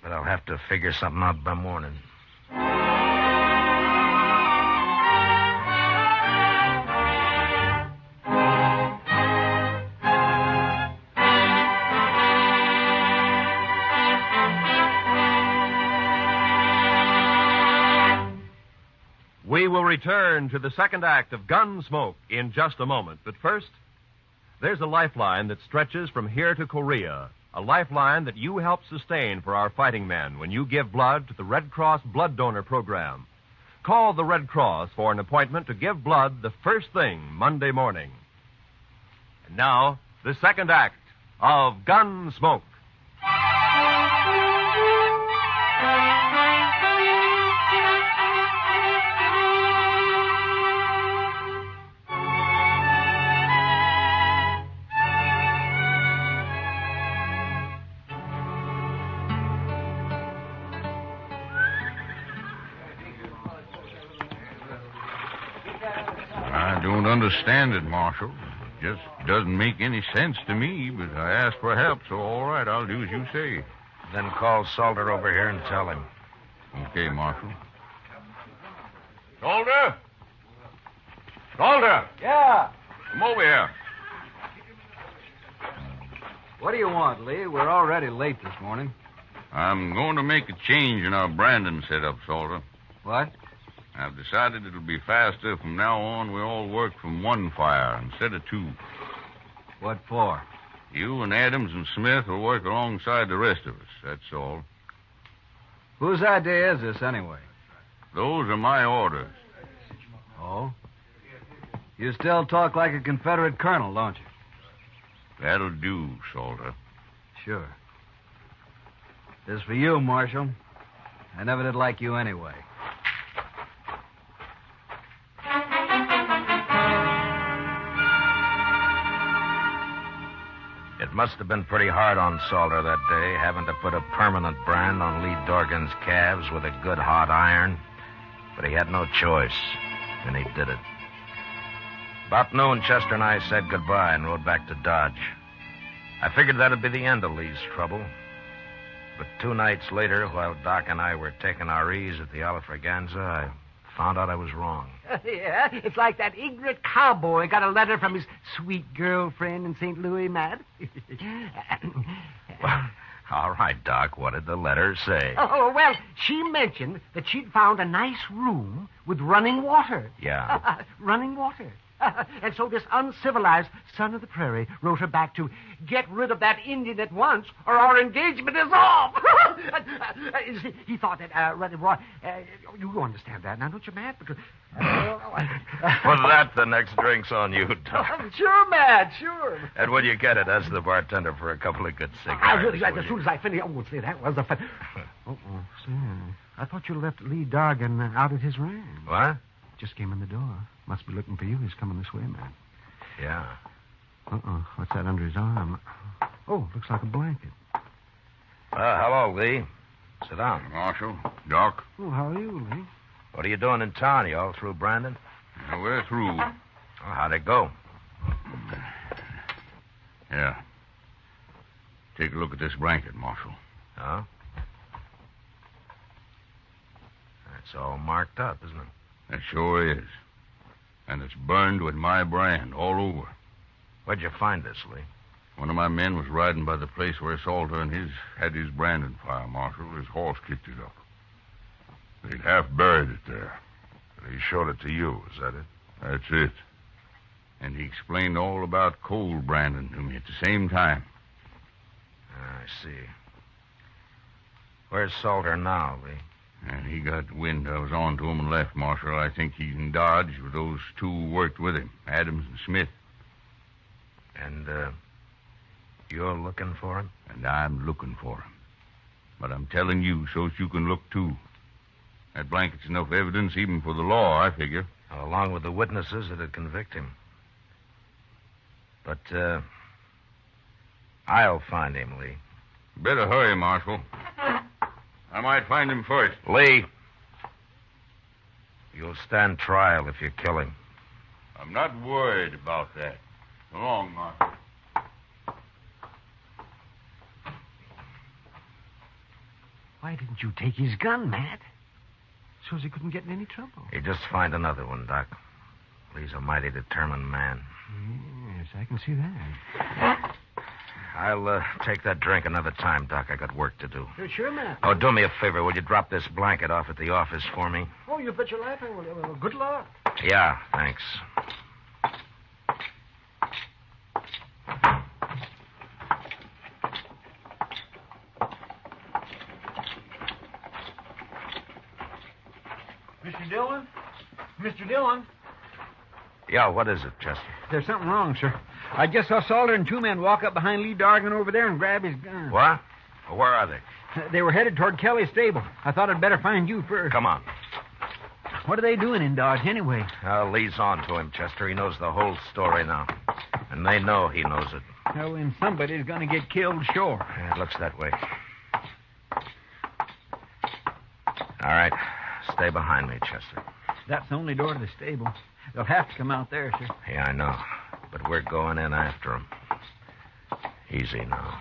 Speaker 10: But I'll have to figure something out by morning.
Speaker 9: We will return to the second act of Gunsmoke in just a moment. But first, there's a lifeline that stretches from here to Korea. A lifeline that you help sustain for our fighting men when you give blood to the Red Cross Blood Donor Program. Call the Red Cross for an appointment to give blood the first thing Monday morning. And now, the second act of Gunsmoke.
Speaker 6: I don't understand it, Marshal. It just doesn't make any sense to me, but I asked for help, so all right, I'll do as you say.
Speaker 10: Then call Salter over here and tell him.
Speaker 6: Okay, Marshal.
Speaker 9: Salter! Salter!
Speaker 11: Yeah.
Speaker 9: Come over here.
Speaker 11: What do you want, Lee? We're already late this morning.
Speaker 6: I'm going to make a change in our branding setup, Salter.
Speaker 11: What?
Speaker 6: I've decided it'll be faster. From now on, we all work from one fire instead of two.
Speaker 11: What for?
Speaker 6: You and Adams and Smith will work alongside the rest of us, that's all.
Speaker 11: Whose idea is this, anyway?
Speaker 6: Those are my orders.
Speaker 11: Oh? You still talk like a Confederate colonel, don't you?
Speaker 6: That'll do, Salter.
Speaker 11: Sure. This is for you, Marshal. I never did like you anyway.
Speaker 10: It must have been pretty hard on Salter that day, having to put a permanent brand on Lee Dorgan's calves with a good hot iron. But he had no choice, and he did it. About noon, Chester and I said goodbye and rode back to Dodge. I figured that'd be the end of Lee's trouble. But 2 nights later, while Doc and I were taking our ease at the Alfraganza, I found out I was wrong.
Speaker 14: Yeah, it's like that ignorant cowboy got a letter from his sweet girlfriend in St. Louis, Matt.
Speaker 10: Well, all right, Doc, what did the letter say?
Speaker 14: Oh, well, she mentioned that she'd found a nice room with running water.
Speaker 10: Yeah.
Speaker 14: Running water. And so this uncivilized son of the prairie wrote her back to get rid of that Indian at once, or our engagement is off. He thought that, you understand that now, don't you, Matt? Because,
Speaker 10: For that, the next drink's on you, Doc.
Speaker 14: Sure, Matt, sure.
Speaker 10: And when you get it, ask the bartender for a couple of good
Speaker 14: I'll
Speaker 10: cigars.
Speaker 14: really, as soon as I finish. Oh, say, that was a fun. Say, I thought you left Lee Dorgan out at his ranch.
Speaker 10: What?
Speaker 14: Just came in the door. Must be looking for you. He's coming this way, man.
Speaker 10: Yeah.
Speaker 14: What's that under his arm? Oh, looks like a blanket.
Speaker 10: Hello, Lee. Sit down.
Speaker 6: Marshal, Doc.
Speaker 14: Oh, how are you, Lee?
Speaker 10: What are you doing in town? You all through, Brandon?
Speaker 6: We're through.
Speaker 10: Well, how'd it go?
Speaker 6: Yeah. Take a look at this blanket, Marshal.
Speaker 10: Huh? It's all marked up, isn't it?
Speaker 6: It sure is. And it's burned with my brand all over.
Speaker 10: Where'd you find this, Lee?
Speaker 6: One of my men was riding by the place where Salter and his had his branding fire, Marshal. His horse kicked it up. They'd half buried it there.
Speaker 10: He showed it to you, is that it?
Speaker 6: That's it. And he explained all about cold branding to me at the same time.
Speaker 10: I see. Where's Salter now, Lee?
Speaker 6: And he got wind I was on to him and left, Marshal. I think he's in Dodge with those two who worked with him, Adams and Smith.
Speaker 10: And, you're looking for him?
Speaker 6: And I'm looking for him. But I'm telling you so's you can look, too. That blanket's enough evidence even for the law, I figure.
Speaker 10: Along with the witnesses that'd convict him. But, I'll find him, Lee.
Speaker 6: Better hurry, Marshal. I might find him first.
Speaker 10: Lee, you'll stand trial if you kill him.
Speaker 6: I'm not worried about that. So long, Marshal.
Speaker 14: Why didn't you take his gun, Matt? So he couldn't get in any trouble.
Speaker 10: You just find another one, Doc. Lee's a mighty determined man.
Speaker 14: Yes, I can see that.
Speaker 10: I'll take that drink another time, Doc. I got work to do.
Speaker 14: Sure, Matt.
Speaker 10: Oh, do me a favor. Will you drop this blanket off at the office for me?
Speaker 14: Oh, you bet your life I will. Well, good luck.
Speaker 10: Yeah, thanks.
Speaker 12: Mr. Dillon? Mr. Dillon?
Speaker 10: Yeah, what is it, Chester?
Speaker 12: There's something wrong, sir. I just saw Salter and two men walk up behind Lee Dargan over there and grab his gun.
Speaker 10: What? Well, where are they?
Speaker 12: They were headed toward Kelly's stable. I thought I'd better find you first.
Speaker 10: Come on.
Speaker 12: What are they doing in Dodge, anyway?
Speaker 10: Lee's on to him, Chester. He knows the whole story now. And they know he knows it.
Speaker 12: Well, then somebody's going to get killed, sure.
Speaker 10: Yeah, it looks that way. All right. Stay behind me, Chester.
Speaker 12: That's the only door to the stable. They'll have to come out there, sir.
Speaker 10: Yeah, I know. But we're going in after them. Easy now.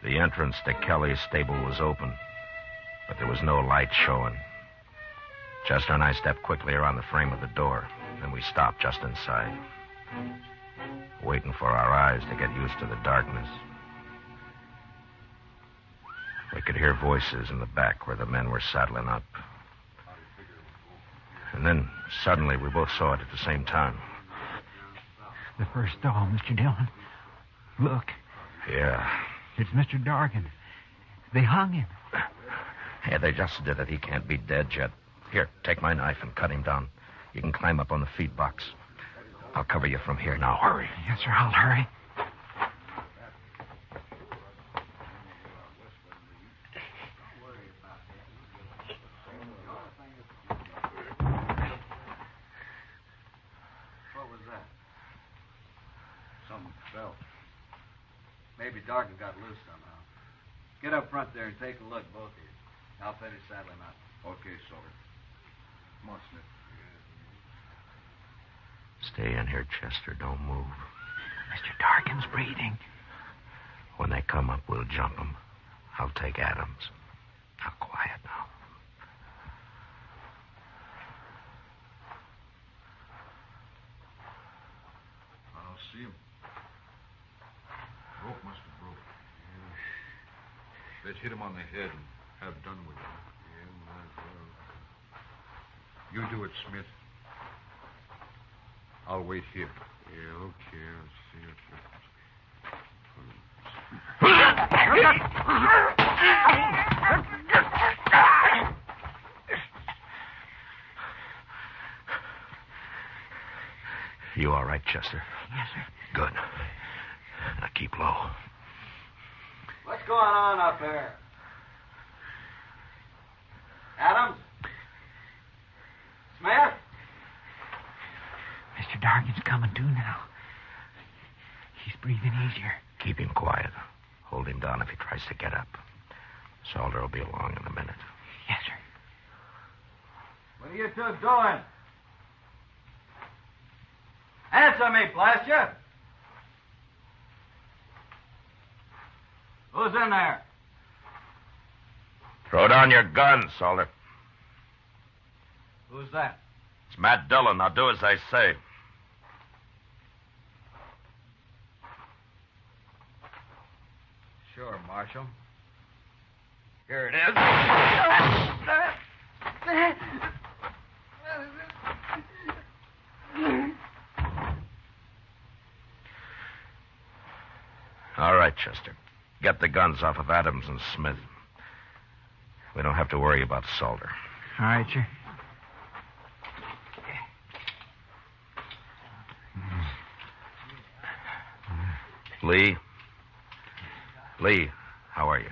Speaker 10: The entrance to Kelly's stable was open, but there was no light showing. Chester and I stepped quickly around the frame of the door, then we stopped just inside, waiting for our eyes to get used to the darkness. We could hear voices in the back where the men were saddling up. And then, suddenly, we both saw it at the same time.
Speaker 12: The first doll, Mr. Dillon. Look.
Speaker 10: Yeah.
Speaker 12: It's Mr. Dargan. They hung him.
Speaker 10: Yeah, they just did it. He can't be dead yet. Here, take my knife and cut him down. You can climb up on the feed box. I'll cover you from here now. Hurry.
Speaker 12: Yes, sir, I'll hurry.
Speaker 11: Maybe Dargan got loose somehow. Get up front there and take a look, both of you. I'll finish saddling up.
Speaker 8: Okay, Salter. Come on, Smith.
Speaker 10: Stay in here, Chester. Don't move.
Speaker 12: Mr. Dargan's breathing.
Speaker 10: When they come up, we'll jump them. I'll take Adams. Now, quiet now.
Speaker 8: I don't see him. Rope must have broke. Let's hit him on the head and have done with it. You do it, Smith. I'll wait here. Yeah, okay. I'll see it.
Speaker 10: You all right, Chester?
Speaker 12: Yes, sir.
Speaker 10: Good. Now keep low.
Speaker 11: What's going on up there? Adams? Smith?
Speaker 12: Mr. Dargan's coming to now. He's breathing easier.
Speaker 10: Keep him quiet. Hold him down if he tries to get up. Salter will be along in a minute.
Speaker 12: Yes, sir.
Speaker 11: What are you two doing?
Speaker 15: Answer me, blast you! Who's in there?
Speaker 10: Throw down your gun, Salter.
Speaker 15: Who's that?
Speaker 10: It's Matt Dillon. Now do as I say.
Speaker 11: Sure, Marshal. Here it is.
Speaker 10: All right, Chester. Get the guns off of Adams and Smith. We don't have to worry about Salter.
Speaker 12: All right, sir.
Speaker 10: Lee? Lee, how are you?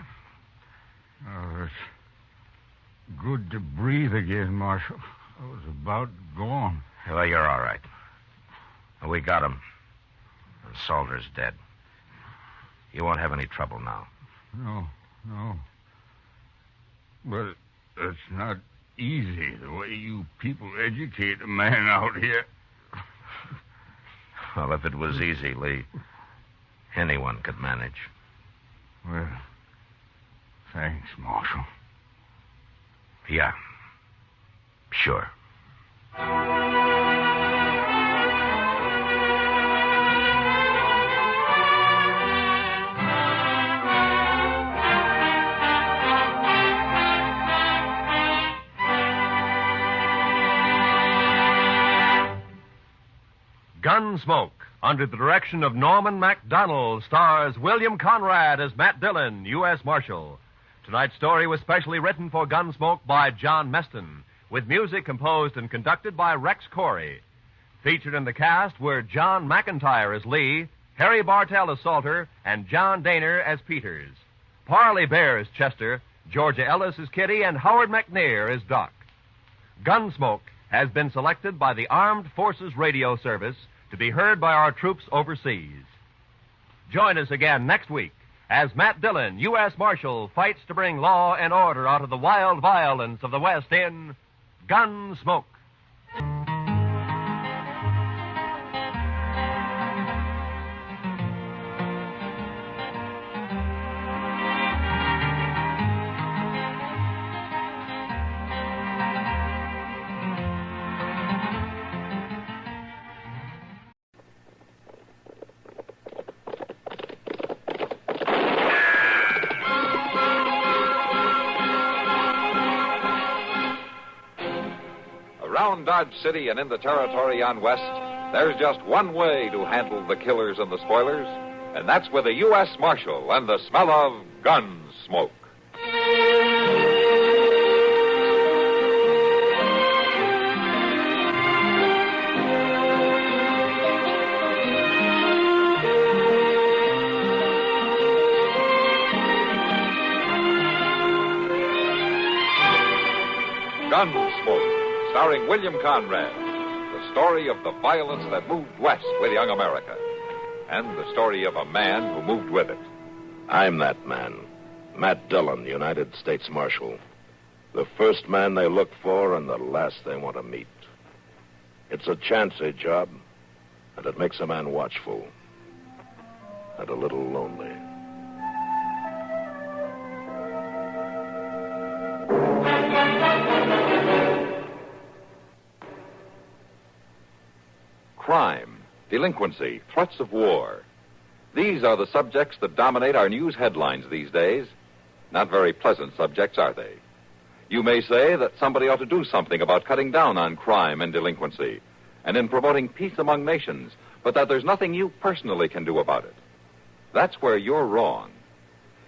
Speaker 6: Oh, it's good to breathe again, Marshal. I was about gone.
Speaker 10: Well, you're all right. We got him. And Salter's dead. You won't have any trouble now.
Speaker 6: No. But it's not easy the way you people educate a man out here.
Speaker 10: Well, if it was easy, Lee, anyone could manage.
Speaker 6: Well, thanks, Marshal.
Speaker 10: Yeah, sure.
Speaker 9: Gunsmoke, under the direction of Norman MacDonald, stars William Conrad as Matt Dillon, U.S. Marshal. Tonight's story was specially written for Gunsmoke by John Meston, with music composed and conducted by Rex Corey. Featured in the cast were John McIntyre as Lee, Harry Bartell as Salter, and John Daner as Peters. Parley Bear as Chester, Georgia Ellis as Kitty, and Howard McNair as Doc. Gunsmoke has been selected by the Armed Forces Radio Service to be heard by our troops overseas. Join us again next week as Matt Dillon, U.S. Marshal, fights to bring law and order out of the wild violence of the West in Gunsmoke.
Speaker 1: Around Dodge City and in the territory on West, there's just one way to handle the killers and the spoilers, and that's with a U.S. Marshal and the smell of gun smoke. Gunsmoke, starring William Conrad, the story of the violence that moved west with young America, and the story of a man who moved with it.
Speaker 2: I'm that man, Matt Dillon, United States Marshal. The first man they look for and the last they want to meet. It's a chancy job, and it makes a man watchful and a little lonely.
Speaker 1: Crime, delinquency, threats of war. These are the subjects that dominate our news headlines these days. Not very pleasant subjects, are they? You may say that somebody ought to do something about cutting down on crime and delinquency and in promoting peace among nations, but that there's nothing you personally can do about it. That's where you're wrong.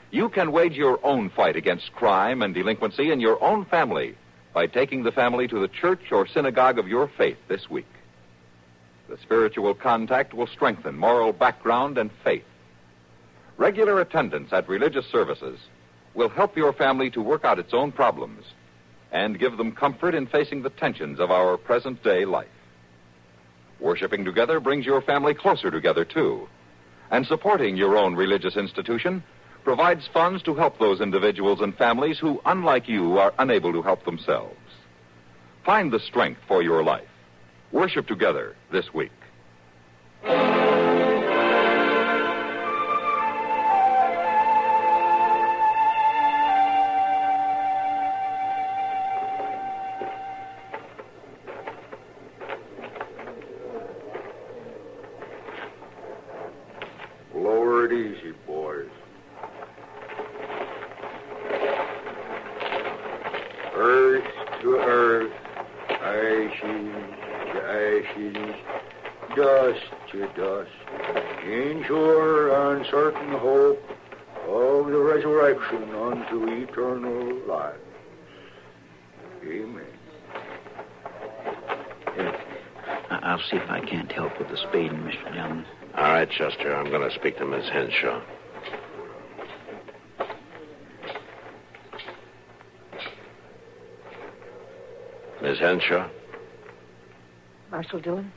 Speaker 1: You can wage your own fight against crime and delinquency in your own family by taking the family to the church or synagogue of your faith this week. The spiritual contact will strengthen moral background and faith. Regular attendance at religious services will help your family to work out its own problems and give them comfort in facing the tensions of our present-day life. Worshipping together brings your family closer together, too. And supporting your own religious institution provides funds to help those individuals and families who, unlike you, are unable to help themselves. Find the strength for your life. Worship together this week.
Speaker 16: Lower it easy, boys. Earth to earth, ashes to ashes, dust to dust, in sure uncertain hope of the resurrection unto eternal life. Amen.
Speaker 4: I'll see if I can't help with the spading, Mr. Dillon.
Speaker 2: All right, Chester. I'm going to speak to Miss Henshaw. Miss Henshaw?
Speaker 3: Marshal Dillon?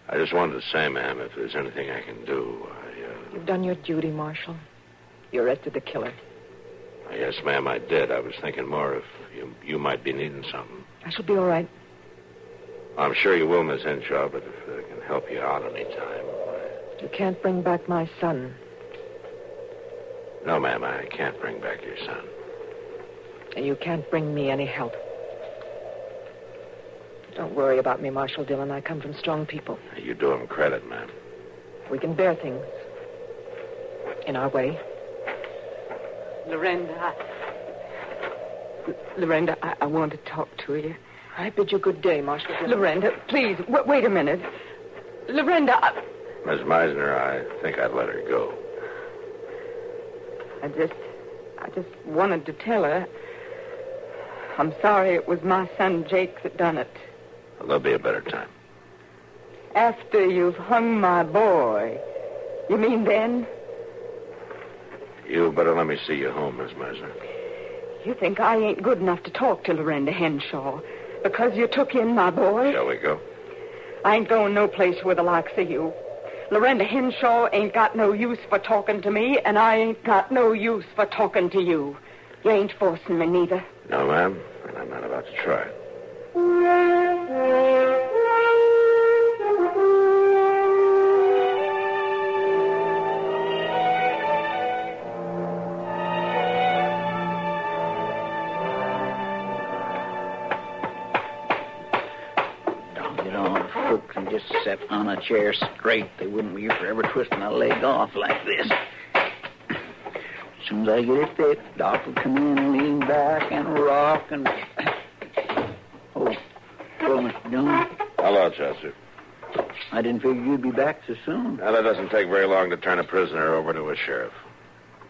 Speaker 2: I just wanted to say, ma'am, if there's anything I can do,
Speaker 3: You've done your duty, Marshal. You arrested the killer.
Speaker 2: Yes, ma'am, I did. I was thinking more if you might be needing something.
Speaker 3: I shall be all right.
Speaker 2: I'm sure you will, Miss Henshaw, but if I can help you out any time.
Speaker 3: You can't bring back my son.
Speaker 2: No, ma'am, I can't bring back your son.
Speaker 3: And you can't bring me any help. Don't worry about me, Marshal Dillon. I come from strong people.
Speaker 2: You do him credit, ma'am.
Speaker 3: We can bear things. In our way. Lorenda, I want to talk to you. I bid you good day, Marshal Dillon. Lorenda, please, wait a minute. Lorenda,
Speaker 2: Miss Meisner, I think I'd let her go.
Speaker 3: I just wanted to tell her I'm sorry it was my son Jake that done it.
Speaker 2: Well, there'll be a better time.
Speaker 3: After you've hung my boy. You mean then?
Speaker 2: You better let me see you home, Miss Meisner.
Speaker 3: You think I ain't good enough to talk to Lorenda Henshaw because you took in my boy?
Speaker 2: Shall we go?
Speaker 3: I ain't going no place with the likes of you. Lorenda Henshaw ain't got no use for talking to me, and I ain't got no use for talking to you. You ain't forcing me neither.
Speaker 2: No, ma'am, and I'm not about to try.
Speaker 4: Folks and just sat on a chair straight. They wouldn't be forever twisting a leg off like this. As soon as I get it fit, Doc will come in and lean back and rock and... Oh, Mr. Dillon.
Speaker 2: Hello, Chester.
Speaker 4: I didn't figure you'd be back so soon.
Speaker 2: Now, that doesn't take very long to turn a prisoner over to a sheriff.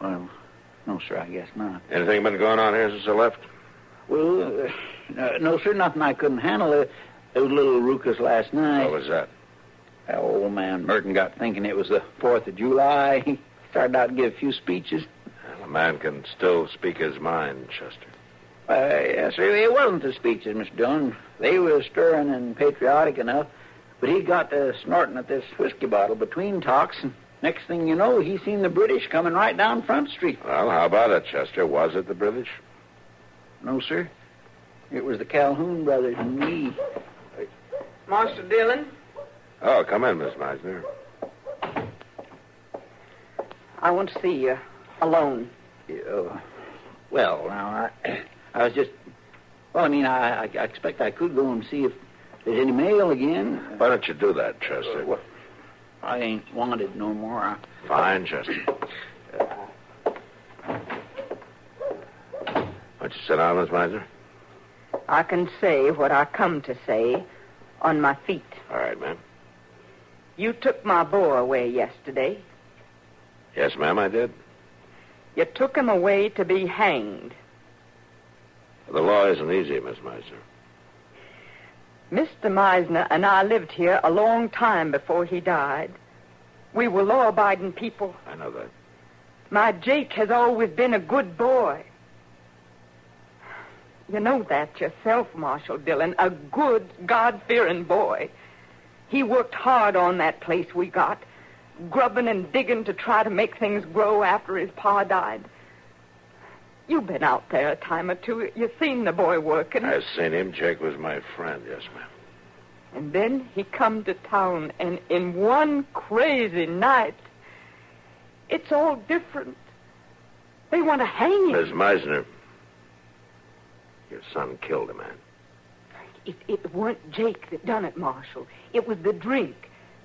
Speaker 4: Well, no, sir, I guess not.
Speaker 2: Anything been going on here since I left?
Speaker 4: Well, no, sir, nothing I couldn't handle. There was a little ruckus last night.
Speaker 2: What was that?
Speaker 4: That old man Merton got thinking it was the 4th of July. He started out to give a few speeches.
Speaker 2: A man can still speak his mind, Chester.
Speaker 4: Yes, sir. It wasn't the speeches, Mr. Dillon. They were stirring and patriotic enough. But he got to snorting at this whiskey bottle between talks, and next thing you know, he seen the British coming right down Front Street.
Speaker 2: Well, how about it, Chester? Was it the British?
Speaker 4: No, sir. It was the Calhoun brothers and me.
Speaker 3: Marshal Dillon?
Speaker 2: Oh, come in, Miss Meisner.
Speaker 3: I want to see you alone.
Speaker 4: Well, now, I was just... Well, I mean, I expect I could go and see if there's any mail again.
Speaker 2: Why don't you do that, Chester?
Speaker 4: Well, I ain't wanted no more.
Speaker 2: Fine, Chester. Why don't you sit down, Miss Meisner?
Speaker 3: I can say what I come to say on my feet.
Speaker 2: All right, ma'am.
Speaker 3: You took my boy away yesterday.
Speaker 2: Yes, ma'am, I did.
Speaker 3: You took him away to be hanged.
Speaker 2: The law isn't easy, Miss Meisner.
Speaker 3: Mr. Meisner and I lived here a long time before he died. We were law-abiding people.
Speaker 2: I know that.
Speaker 3: My Jake has always been a good boy. You know that yourself, Marshal Dillon, a good, God-fearing boy. He worked hard on that place we got, grubbing and digging to try to make things grow after his pa died. You've been out there a time or two. You've seen the boy working.
Speaker 2: I've seen him. Jake was my friend, yes, ma'am.
Speaker 3: And then he come to town, and in one crazy night, it's all different. They want to hang him.
Speaker 10: Miss Meisner, your son killed a man.
Speaker 3: It weren't Jake that done it, Marshal. It was the drink.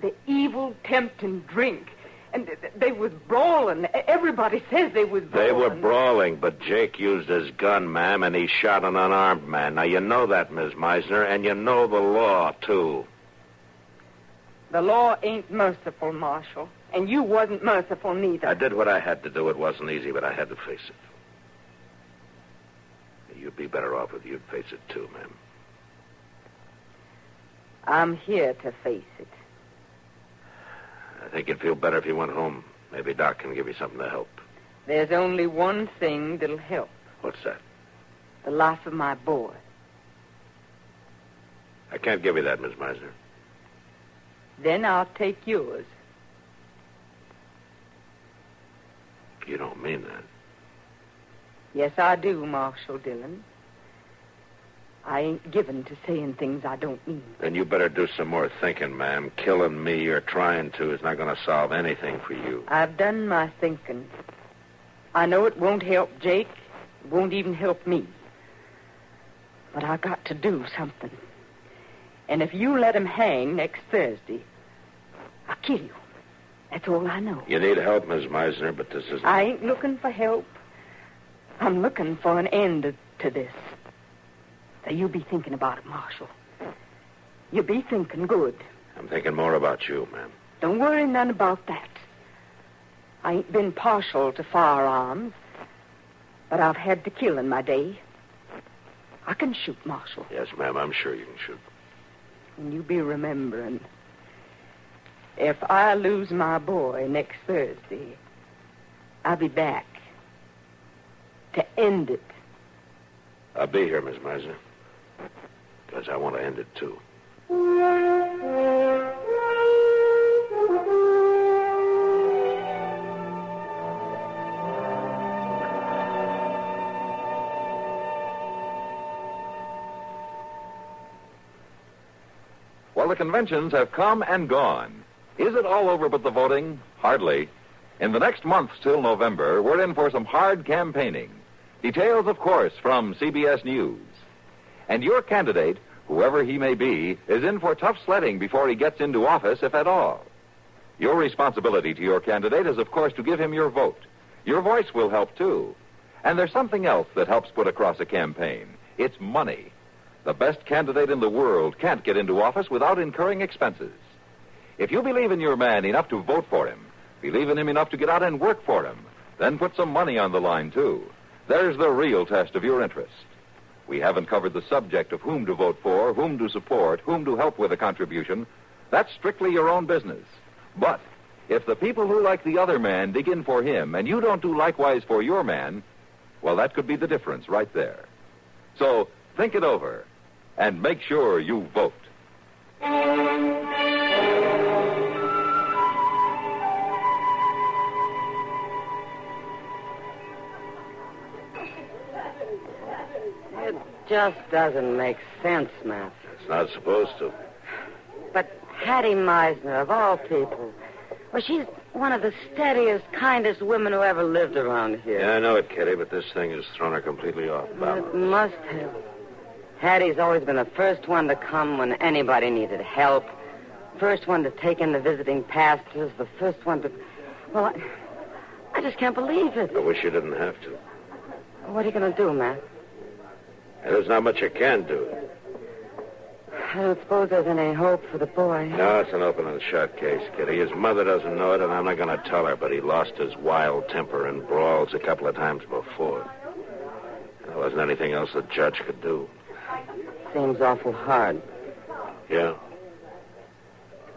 Speaker 3: The evil, tempting drink. And they was brawling. Everybody says they was brawling.
Speaker 10: They were brawling, but Jake used his gun, ma'am, and he shot an unarmed man. Now, you know that, Miss Meisner, and you know the law, too.
Speaker 3: The law ain't merciful, Marshal. And you wasn't merciful neither.
Speaker 10: I did what I had to do. It wasn't easy, but I had to face it. You'd be better off if you'd face it, too, ma'am.
Speaker 3: I'm here to face it.
Speaker 10: I think you'd feel better if you went home. Maybe Doc can give you something to help.
Speaker 3: There's only one thing that'll help.
Speaker 10: What's that?
Speaker 3: The life of my boy.
Speaker 10: I can't give you that, Miss Meisner.
Speaker 3: Then I'll take yours.
Speaker 10: You don't mean that.
Speaker 3: Yes, I do, Marshal Dillon. I ain't given to saying things I don't mean.
Speaker 10: Then you better do some more thinking, ma'am. Killing me or trying to is not going to solve anything for you.
Speaker 3: I've done my thinking. I know it won't help Jake. It won't even help me. But I got to do something. And if you let him hang next Thursday, I'll kill you. That's all I know.
Speaker 10: You need help, Miss Meisner, but this isn't...
Speaker 3: I ain't looking for help. I'm looking for an end to this. So you be thinking about it, Marshal. You be thinking good.
Speaker 10: I'm thinking more about you, ma'am.
Speaker 3: Don't worry none about that. I ain't been partial to firearms, but I've had to kill in my day. I can shoot, Marshal.
Speaker 10: Yes, ma'am, I'm sure you can shoot.
Speaker 3: And you be remembering, if I lose my boy next Thursday, I'll be back to end it.
Speaker 10: I'll be here, Miss Meisner. Because I want to end it, too.
Speaker 1: Well, the conventions have come and gone. Is it all over but the voting? Hardly. In the next month till November, we're in for some hard campaigning. Details, of course, from CBS News. And your candidate, whoever he may be, is in for tough sledding before he gets into office, if at all. Your responsibility to your candidate is, of course, to give him your vote. Your voice will help, too. And there's something else that helps put across a campaign. It's money. The best candidate in the world can't get into office without incurring expenses. If you believe in your man enough to vote for him, believe in him enough to get out and work for him, then put some money on the line, too. There's the real test of your interest. We haven't covered the subject of whom to vote for, whom to support, whom to help with a contribution. That's strictly your own business. But if the people who like the other man dig in for him and you don't do likewise for your man, well, that could be the difference right there. So think it over and make sure you vote.
Speaker 5: It just doesn't make sense, Matt.
Speaker 10: It's not supposed to.
Speaker 5: But Hattie Meisner, of all people, well, she's one of the steadiest, kindest women who ever lived around here.
Speaker 10: Yeah, I know it, Kitty, but this thing has thrown her completely off balance.
Speaker 5: It must have. Hattie's always been the first one to come when anybody needed help. First one to take in the visiting pastors. The first one to... Well, I just can't believe it.
Speaker 10: I wish you didn't have to.
Speaker 5: What are you going to do, Matt?
Speaker 10: There's not much you can do.
Speaker 5: I don't suppose there's any hope for the boy.
Speaker 10: No, it's an open and shut case, Kitty. His mother doesn't know it, and I'm not going to tell her, but he lost his wild temper in brawls a couple of times before. There wasn't anything else the judge could do.
Speaker 5: Seems awful hard.
Speaker 10: Yeah.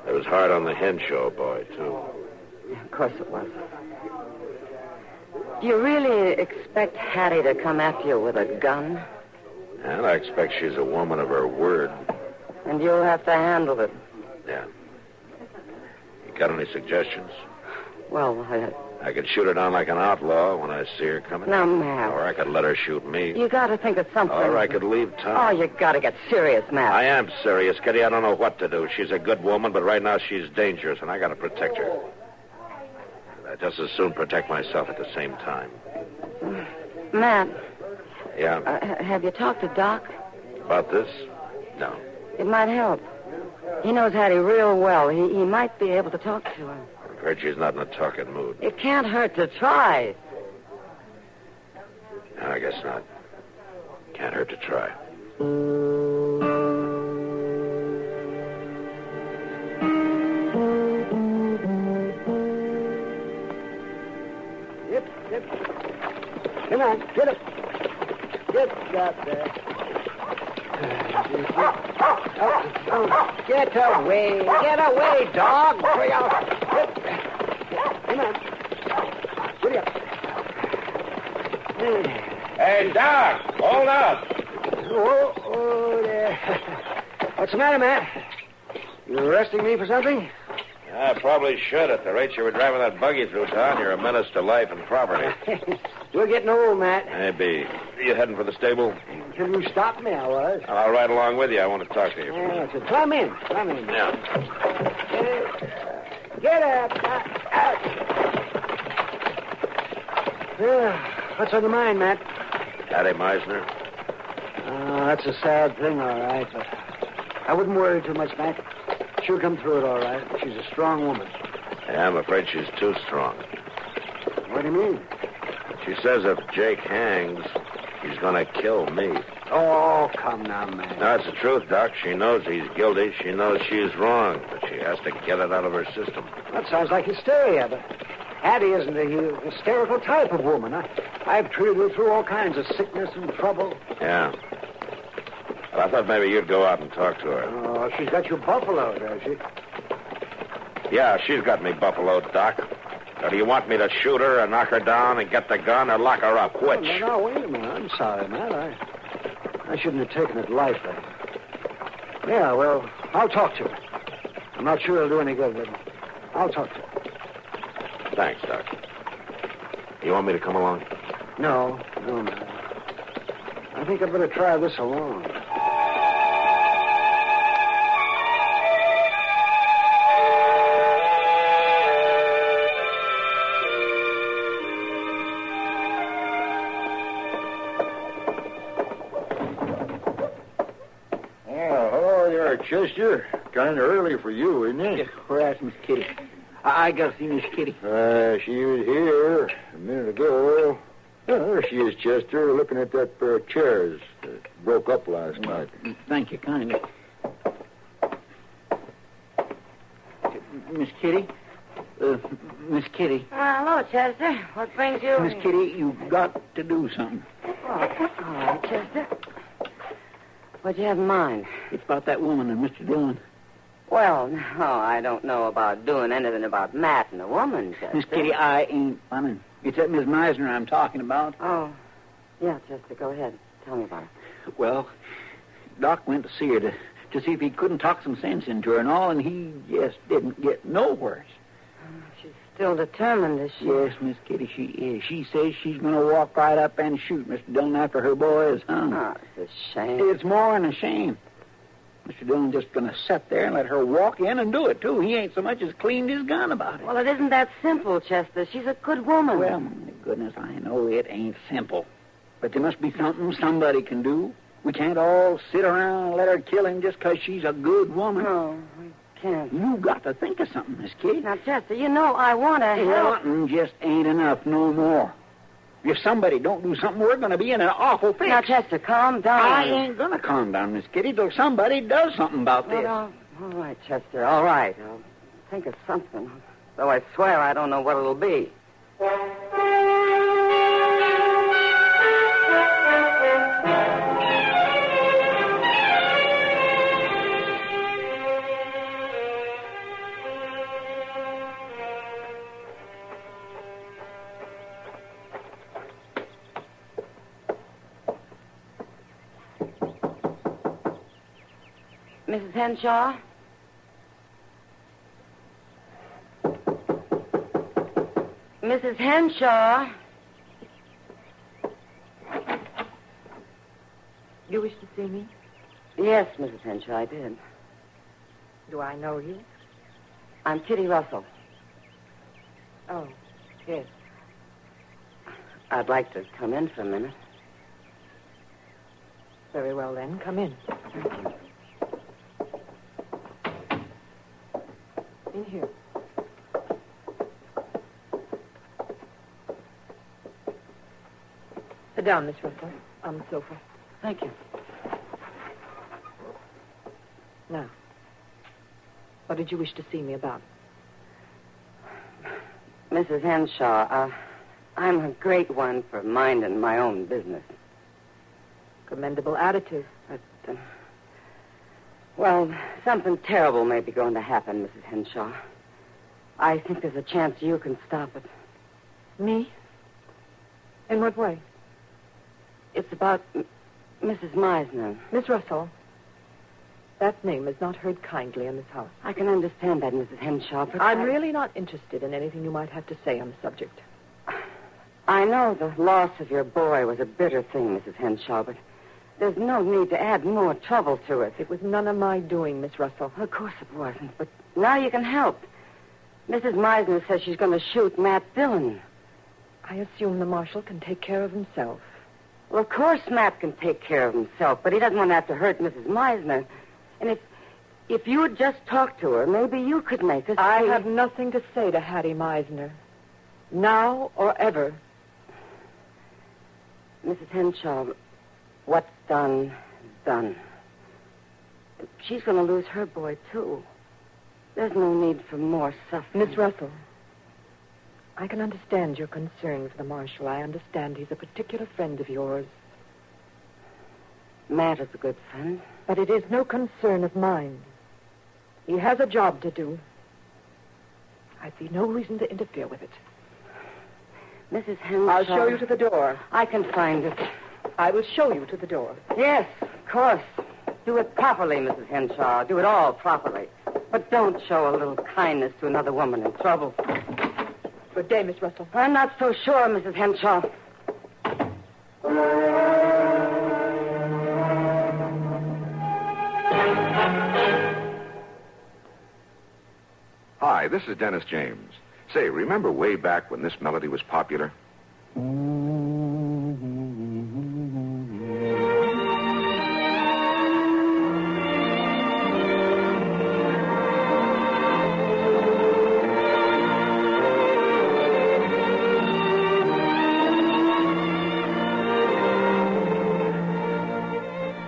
Speaker 10: It was hard on the hen show boy, too.
Speaker 5: Yeah, of course it was. Do you really expect Hattie to come after you with a gun?
Speaker 10: And I expect she's a woman of her word.
Speaker 5: And you'll have to handle it.
Speaker 10: Yeah. You got any suggestions?
Speaker 5: Well,
Speaker 10: I could shoot her down like an outlaw when I see her coming.
Speaker 5: Now, Matt.
Speaker 10: Or I could let her shoot me.
Speaker 5: You got to think of something.
Speaker 10: Or I could leave town.
Speaker 5: Oh, you got to get serious, Matt.
Speaker 10: I am serious, Kitty. I don't know what to do. She's a good woman, but right now she's dangerous, and I got to protect her. I just as soon protect myself at the same time.
Speaker 5: Matt.
Speaker 10: Yeah?
Speaker 5: Have you talked to Doc?
Speaker 10: About this? No.
Speaker 5: It might help. He knows Hattie real well. He might be able to talk to her.
Speaker 10: I've heard she's not in a talking mood.
Speaker 5: It can't hurt to try.
Speaker 10: No, I guess not. Can't hurt to try.
Speaker 14: Yep. Come on, get up. Get up there. Get away, dog. Hurry up. Come on. Hurry up.
Speaker 10: Hey, Doc, hold up.
Speaker 14: Oh, there. What's the matter, Matt? You arresting me for something?
Speaker 10: I probably should. At the rate you were driving that buggy through town, you're a menace to life and property.
Speaker 14: You're getting old, Matt.
Speaker 10: Maybe. Are you heading for the stable?
Speaker 14: Until you stopped me, I was.
Speaker 10: I'll ride along with you. I want to talk to you.
Speaker 14: So come in.
Speaker 10: Yeah.
Speaker 14: Get up. What's on your mind, Matt?
Speaker 10: Hattie Meisner.
Speaker 14: That's a sad thing, all right, but I wouldn't worry too much, Matt. She'll come through it all right. She's a strong woman.
Speaker 10: Yeah, I'm afraid she's too strong.
Speaker 14: What do you mean?
Speaker 10: She says if Jake hangs, he's going to kill me.
Speaker 14: Oh, come now, man.
Speaker 10: No, it's the truth, Doc. She knows he's guilty. She knows she's wrong, but she has to get it out of her system.
Speaker 14: That sounds like hysteria, but Hattie isn't a hysterical type of woman. I've treated her through all kinds of sickness and trouble.
Speaker 10: Yeah. Well, I thought maybe you'd go out and talk to her.
Speaker 14: Oh, she's got you buffaloed, has she?
Speaker 10: Yeah, she's got me buffaloed, Doc. Now, do you want me to shoot her and knock her down and get the gun or lock her up? Which?
Speaker 14: No, wait a minute. I'm sorry, Matt. I shouldn't have taken it lightly. Yeah, well, I'll talk to her. I'm not sure it'll do any good, but I'll talk to her.
Speaker 10: Thanks, Doc. You want me to come along?
Speaker 14: No, Matt. I think I'd better try this alone.
Speaker 16: Chester, kind of early for you, isn't it?
Speaker 14: Where's Miss Kitty? I got to see Miss Kitty.
Speaker 16: She was here a minute ago. There she is, Chester, looking at that pair of chairs that broke up last night.
Speaker 14: Thank you kindly. Miss Kitty? Miss Kitty.
Speaker 5: Hello, Chester. What brings you?
Speaker 14: Miss Kitty, you've got to do something.
Speaker 5: Oh, all right, Chester. What do you have in mind?
Speaker 14: It's about that woman and Mr. Dillon.
Speaker 5: Well, no, I don't know about doing anything about Matt and the woman, Chester.
Speaker 14: Miss Kitty, I ain't funning. It's that Miss Meisner I'm talking about.
Speaker 5: Oh, yeah, Chester, go ahead. Tell me about her.
Speaker 14: Well, Doc went to see her to see if he couldn't talk some sense into her and all, and he just didn't get nowhere.
Speaker 5: She's still determined, is she?
Speaker 14: Yes, Miss Kitty, she is. She says she's going to walk right up and shoot Mr. Dillon after her boy is hung.
Speaker 5: Oh, it's a shame.
Speaker 14: It's more than a shame. Mr. Dillon's just going to sit there and let her walk in and do it, too. He ain't so much as cleaned his gun about it.
Speaker 5: Well, it isn't that simple, Chester. She's a good woman.
Speaker 14: Well, my goodness, I know it ain't simple. But there must be something somebody can do. We can't all sit around and let her kill him just 'cause she's a good woman.
Speaker 5: No, we can't.
Speaker 14: You got to think of something, Miss Kitty.
Speaker 5: Now, Chester, you know I want to help.
Speaker 14: Wanting just ain't enough no more. If somebody don't do something, we're going to be in an awful fix.
Speaker 5: Now, Chester, calm down.
Speaker 14: I ain't going to calm down, Miss Kitty, till somebody does something about this.
Speaker 5: All right, Chester, all right. I'll think of something. Though I swear I don't know what it'll be. Mrs. Henshaw? Mrs. Henshaw.
Speaker 3: You wish to see me?
Speaker 5: Yes, Mrs. Henshaw, I did.
Speaker 3: Do I know you?
Speaker 5: I'm Kitty Russell.
Speaker 3: Oh, yes.
Speaker 5: I'd like to come in for a minute.
Speaker 3: Very well, then. Come in.
Speaker 5: Thank you.
Speaker 3: In here. Sit down, Miss Russell, on the sofa.
Speaker 5: Thank you.
Speaker 3: Now, what did you wish to see me about?
Speaker 5: Mrs. Henshaw, I'm a great one for minding my own business.
Speaker 3: Commendable attitude.
Speaker 5: But, well, something terrible may be going to happen, Mrs. Henshaw. I think there's a chance you can stop it.
Speaker 3: Me? In what way?
Speaker 5: It's about Mrs. Meisner.
Speaker 3: Miss Russell, that name is not heard kindly in this house.
Speaker 5: I can understand that, Mrs. Henshaw, but
Speaker 3: I'm really not interested in anything you might have to say on the subject.
Speaker 5: I know the loss of your boy was a bitter thing, Mrs. Henshaw, but there's no need to add more trouble to it.
Speaker 3: It was none of my doing, Miss Russell.
Speaker 5: Of course it wasn't, but now you can help. Mrs. Meisner says she's going to shoot Matt Dillon.
Speaker 3: I assume the marshal can take care of himself.
Speaker 5: Well, of course Matt can take care of himself, but he doesn't want to have to hurt Mrs. Meisner. And if you would just talk to her, maybe you could make us
Speaker 3: I
Speaker 5: see...
Speaker 3: have nothing to say to Hattie Meisner. Now or ever.
Speaker 5: Mrs. Henshaw, what's done is done. She's going to lose her boy, too. There's no need for more suffering.
Speaker 3: Miss Russell, I can understand your concern for the marshal. I understand he's a particular friend of yours.
Speaker 5: Matt is a good friend.
Speaker 3: But it is no concern of mine. He has a job to do. I see no reason to interfere with it.
Speaker 5: Mrs. Henshaw...
Speaker 3: I'll show you to the door.
Speaker 5: I can find it.
Speaker 3: I will show you to the door.
Speaker 5: Yes, of course. Do it properly, Mrs. Henshaw. Do it all properly. But don't show a little kindness to another woman in trouble.
Speaker 3: Good day, Miss Russell.
Speaker 5: I'm not so sure, Mrs. Henshaw.
Speaker 17: Hi, this is Dennis James. Say, remember way back when this melody was popular?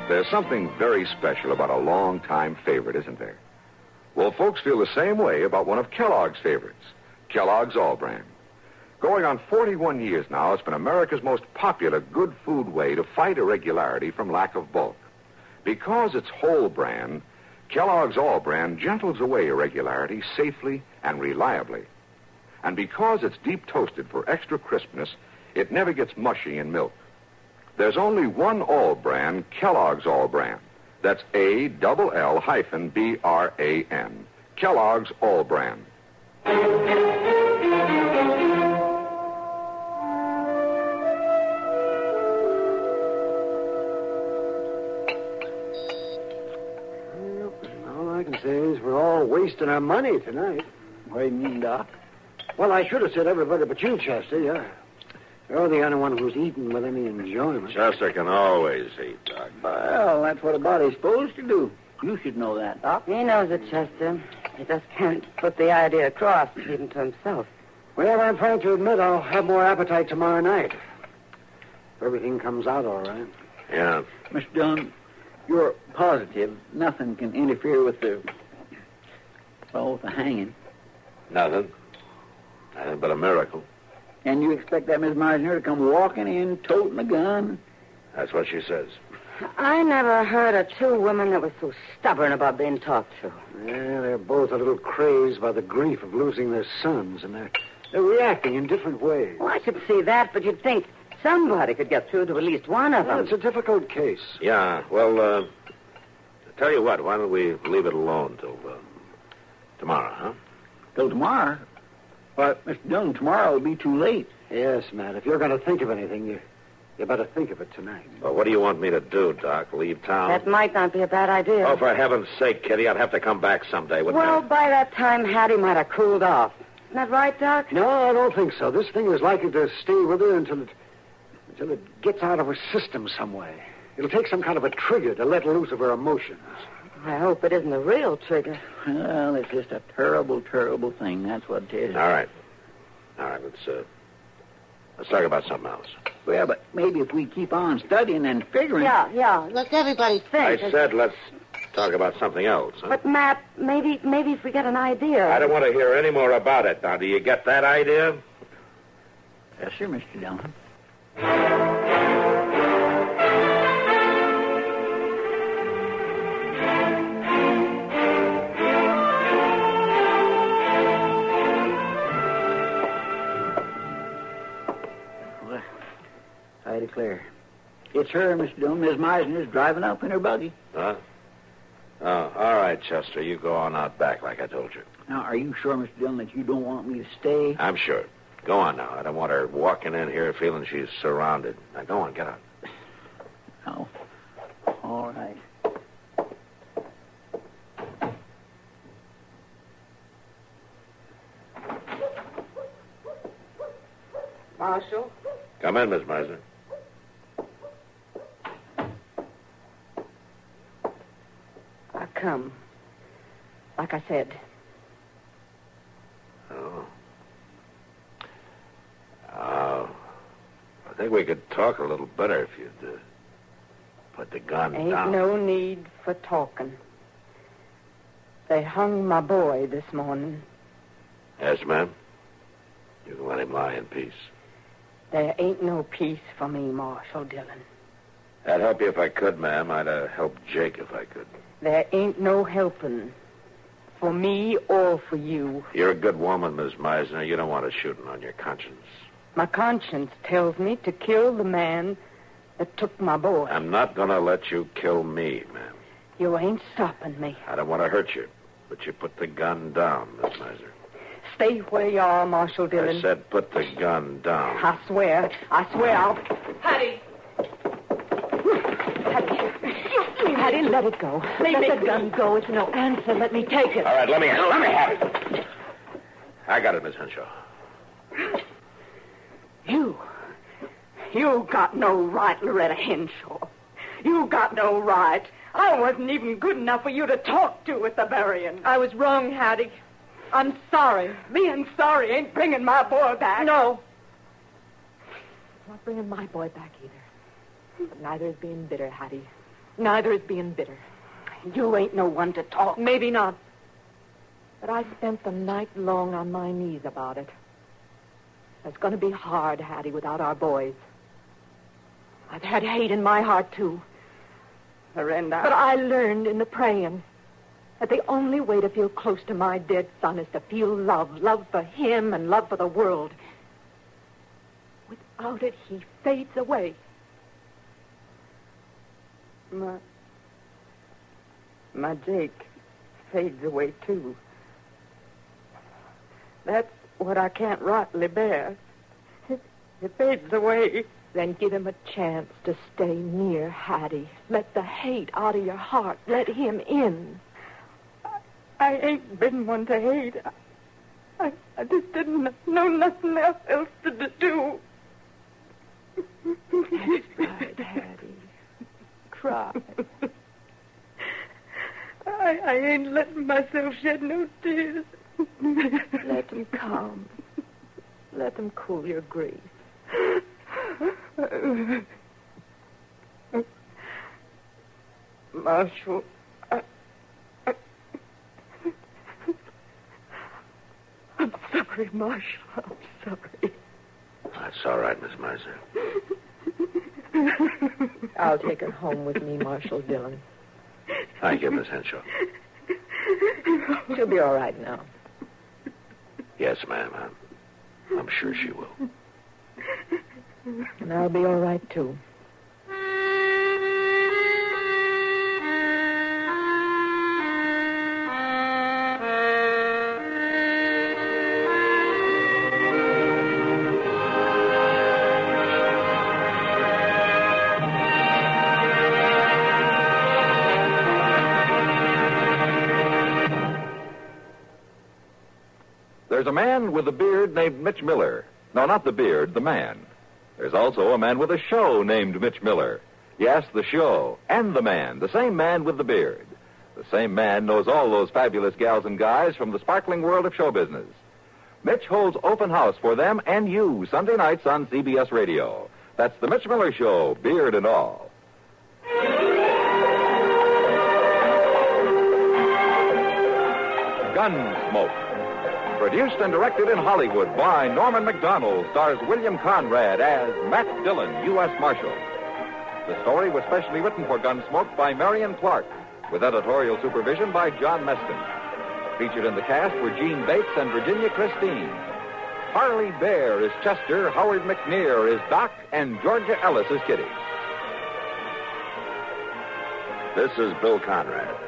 Speaker 17: There's something very special about a long-time favorite, isn't there? Well, folks feel the same way about one of Kellogg's favorites, Kellogg's All-Bran. Going on 41 years now, it's been America's most popular good food way to fight irregularity from lack of bulk. Because it's whole bran, Kellogg's All-Bran gentles away irregularity safely and reliably. And because it's deep toasted for extra crispness, it never gets mushy in milk. There's only one All-Bran, Kellogg's All-Bran. That's ALL-BRAN. Kellogg's All-Bran.
Speaker 16: All I can say is we're all wasting our money tonight.
Speaker 4: What do you mean, Doc?
Speaker 16: Well, I should have said everybody but you, Chester. You're the only one who's eaten with any enjoyment.
Speaker 2: Chester can always eat, Doc.
Speaker 4: Well, that's what a body's supposed to do. You should know that, Doc.
Speaker 5: He knows it, Chester. He just can't put the idea across, even to himself.
Speaker 16: Well, I'm frank to admit I'll have more appetite tomorrow night. If everything comes out all right.
Speaker 2: Yeah.
Speaker 4: Mr. Dillon, you're positive nothing can interfere with the hanging.
Speaker 2: Nothing. Nothing but a miracle.
Speaker 4: And you expect that Miss Meisner to come walking in, toting a gun?
Speaker 2: That's what she says.
Speaker 5: I never heard of two women that were so stubborn about being talked to.
Speaker 16: Yeah, they're both a little crazed by the grief of losing their sons, and they're reacting in different ways.
Speaker 5: Well, I could see that, but you'd think somebody could get through to at least one of them.
Speaker 16: It's a difficult case.
Speaker 2: Yeah, well, tell you what, why don't we leave it alone till tomorrow, huh?
Speaker 4: Till tomorrow?
Speaker 14: But, Mr. Dillon, tomorrow will be too late.
Speaker 18: Yes, Matt. If you're going to think of anything, you better think of it tonight.
Speaker 10: Well, what do you want me to do, Doc? Leave town?
Speaker 5: That might not be a bad idea.
Speaker 10: Oh, for heaven's sake, Kitty, I'd have to come back someday, wouldn't
Speaker 5: Well,
Speaker 10: I?
Speaker 5: by that time, Hattie might have cooled off. Isn't that right, Doc?
Speaker 18: No, I don't think so. This thing is likely to stay with her until it gets out of her system some way. It'll take some kind of a trigger to let loose of her emotions.
Speaker 5: I hope it isn't a real trigger.
Speaker 4: Well, it's just a terrible, terrible thing. That's what it is.
Speaker 10: All right, let's talk about something else.
Speaker 4: Well, but maybe if we keep on studying and figuring...
Speaker 5: Yeah. Let everybody think.
Speaker 10: I said let's talk about something else. Huh?
Speaker 5: But, Matt, maybe if we get an idea.
Speaker 10: I don't want to hear any more about it. Now, do you get that idea?
Speaker 4: Yes, sir, Mr. Dillon. I declare. It's her, Mr. Dillon. Miss Meisner's driving up in her buggy.
Speaker 10: Huh? Oh, all right, Chester. You go on out back like I told you.
Speaker 4: Now, are you sure, Mr. Dillon, that you don't want me to stay?
Speaker 10: I'm sure. Go on now. I don't want her walking in here feeling she's surrounded. Now, go on. Get out.
Speaker 4: Oh, all right.
Speaker 3: Marshal?
Speaker 10: Come in, Miss Meisner.
Speaker 3: I come. Like I said.
Speaker 10: Oh. I think we could talk a little better if you'd put the gun
Speaker 3: Ain't
Speaker 10: down.
Speaker 3: no need for talking. They hung my boy this morning.
Speaker 10: Yes, ma'am. You can let him lie in peace.
Speaker 3: There ain't no peace for me, Marshal Dillon.
Speaker 10: I'd help you if I could, ma'am. I'd help Jake if I could.
Speaker 3: There ain't no helping. For me or for you.
Speaker 10: You're a good woman, Miss Meisner. You don't want a shooting on your conscience.
Speaker 3: My conscience tells me to kill the man that took my boy.
Speaker 10: I'm not going to let you kill me, ma'am.
Speaker 3: You ain't stopping me.
Speaker 10: I don't want to hurt you, but you put the gun down, Miss Meisner.
Speaker 3: Stay where you are, Marshal Dillon.
Speaker 10: I said put the gun down.
Speaker 3: I swear I'll... Hattie! Hattie, let it go. Let the gun go. It's no answer. Let me take it.
Speaker 10: All right, let me have it. I got it, Miss Henshaw.
Speaker 3: You got no right, Loretta Henshaw. You got no right. I wasn't even good enough for you to talk to at the burying. I was wrong, Hattie. I'm sorry. Being sorry ain't bringing my boy back. No.
Speaker 19: It's not bringing my boy back either. But neither is being bitter, Hattie. Neither is being bitter.
Speaker 3: You ain't no one to talk.
Speaker 19: Maybe not. But I spent the night long on my knees about it. It's going to be hard, Hattie, without our boys. I've had hate in my heart, too.
Speaker 3: Miranda.
Speaker 19: But I learned in the praying that the only way to feel close to my dead son is to feel love. Love for him and love for the world. Without it, he fades away.
Speaker 3: My Jake fades away, too. That's what I can't rightly bear. It fades away.
Speaker 19: Then give him a chance to stay near Hattie. Let the hate out of your heart. Let him in.
Speaker 3: I ain't been one to hate. I just didn't know nothing else to do.
Speaker 19: That's right, Hattie. Cry.
Speaker 3: I ain't letting myself shed no tears.
Speaker 19: Let them come. Let them cool your grief.
Speaker 3: Marshal, I'm sorry, Marshal. I'm sorry.
Speaker 10: That's all right, Miss Meisner.
Speaker 19: I'll take her home with me, Marshal Dillon.
Speaker 10: Thank you, Miss Henshaw.
Speaker 19: She'll be all right now.
Speaker 10: Yes, ma'am. I'm sure she will.
Speaker 19: And I'll be all right, too.
Speaker 1: There's a man with a beard named Mitch Miller. No, not the beard, the man. There's also a man with a show named Mitch Miller. Yes, the show and the man, the same man with the beard. The same man knows all those fabulous gals and guys from the sparkling world of show business. Mitch holds open house for them and you Sunday nights on CBS Radio. That's the Mitch Miller Show, beard and all. Gunsmoke. Produced and directed in Hollywood by Norman Macdonald, stars William Conrad as Matt Dillon, U.S. Marshal. The story was specially written for Gunsmoke by Marion Clark, with editorial supervision by John Meston. Featured in the cast were Gene Bates and Virginia Christine. Harley Bear is Chester, Howard McNear is Doc, and Georgia Ellis is Kitty.
Speaker 20: This is Bill Conrad.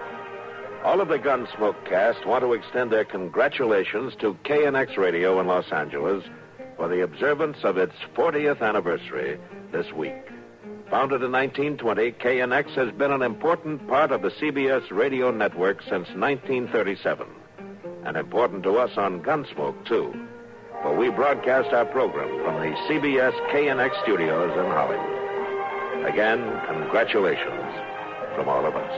Speaker 20: All of the Gunsmoke cast want to extend their congratulations to KNX Radio in Los Angeles for the observance of its 40th anniversary this week. Founded in 1920, KNX has been an important part of the CBS radio network since 1937. And important to us on Gunsmoke, too. For we broadcast our program from the CBS KNX studios in Hollywood. Again, congratulations from all of us.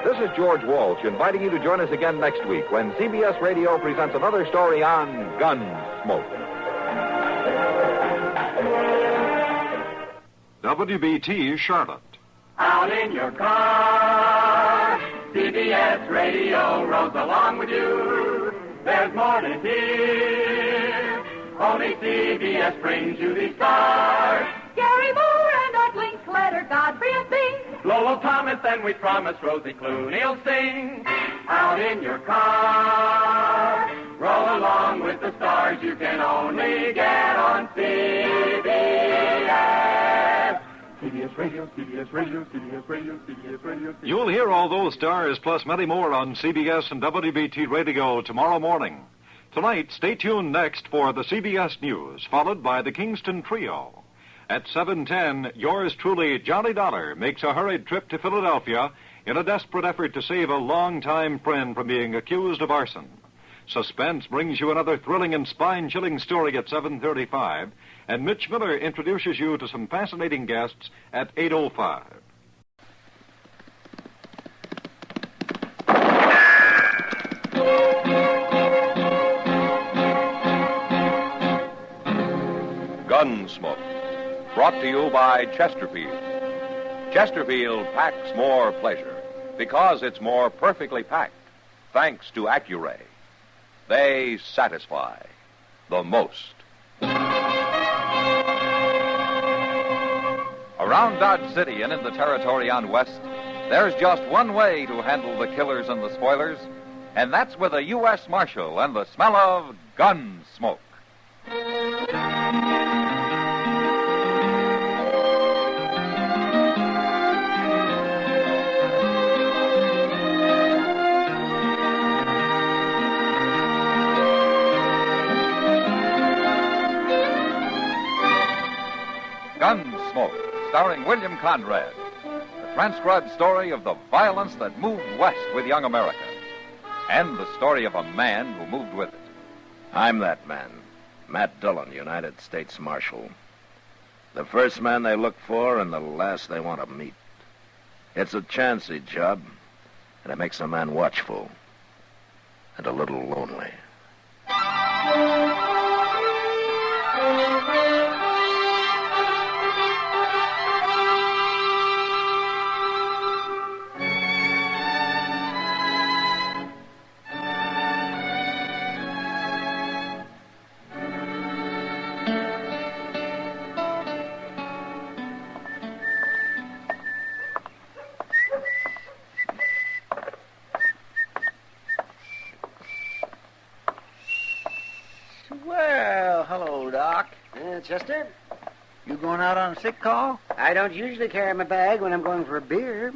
Speaker 1: This is George Walsh inviting you to join us again next week when CBS Radio presents another story on Gunsmoke.
Speaker 21: WBT Charlotte.
Speaker 22: Out in your car, CBS Radio rolls along with you. There's more to hear. Only CBS brings you these stars.
Speaker 23: Gary Moore and Art Linkletter, Godfrey and Bing.
Speaker 22: Lowell Thomas and we promise Rosie Clooney'll sing. Out in your car, roll along with the stars you can only get on CBS. CBS Radio, CBS Radio, CBS Radio, CBS Radio.
Speaker 21: You'll hear all those stars plus many more on CBS and WBT Radio tomorrow morning. Tonight, stay tuned next for the CBS News, followed by the Kingston Trio. At 7:10, yours truly, Johnny Dollar, makes a hurried trip to Philadelphia in a desperate effort to save a longtime friend from being accused of arson. Suspense brings you another thrilling and spine-chilling story at 7:35, and Mitch Miller introduces you to some fascinating guests at 8:05.
Speaker 1: Gunsmoke, brought to you by Chesterfield. Chesterfield packs more pleasure because it's more perfectly packed, thanks to Accuray. They satisfy the most. Around Dodge City and in the territory on West, there's just one way to handle the killers and the spoilers, and that's with a U.S. Marshal and the smell of Gunsmoke. Gunsmoke, starring William Conrad. A transcribed story of the violence that moved west with young America. And the story of a man who moved with it.
Speaker 2: I'm that man, Matt Dillon, United States Marshal. The first man they look for and the last they want to meet. It's a chancy job, and it makes a man watchful and a little lonely.
Speaker 4: Well, hello, Doc.
Speaker 5: Chester?
Speaker 4: You going out on a sick call?
Speaker 5: I don't usually carry my bag when I'm going for a beer.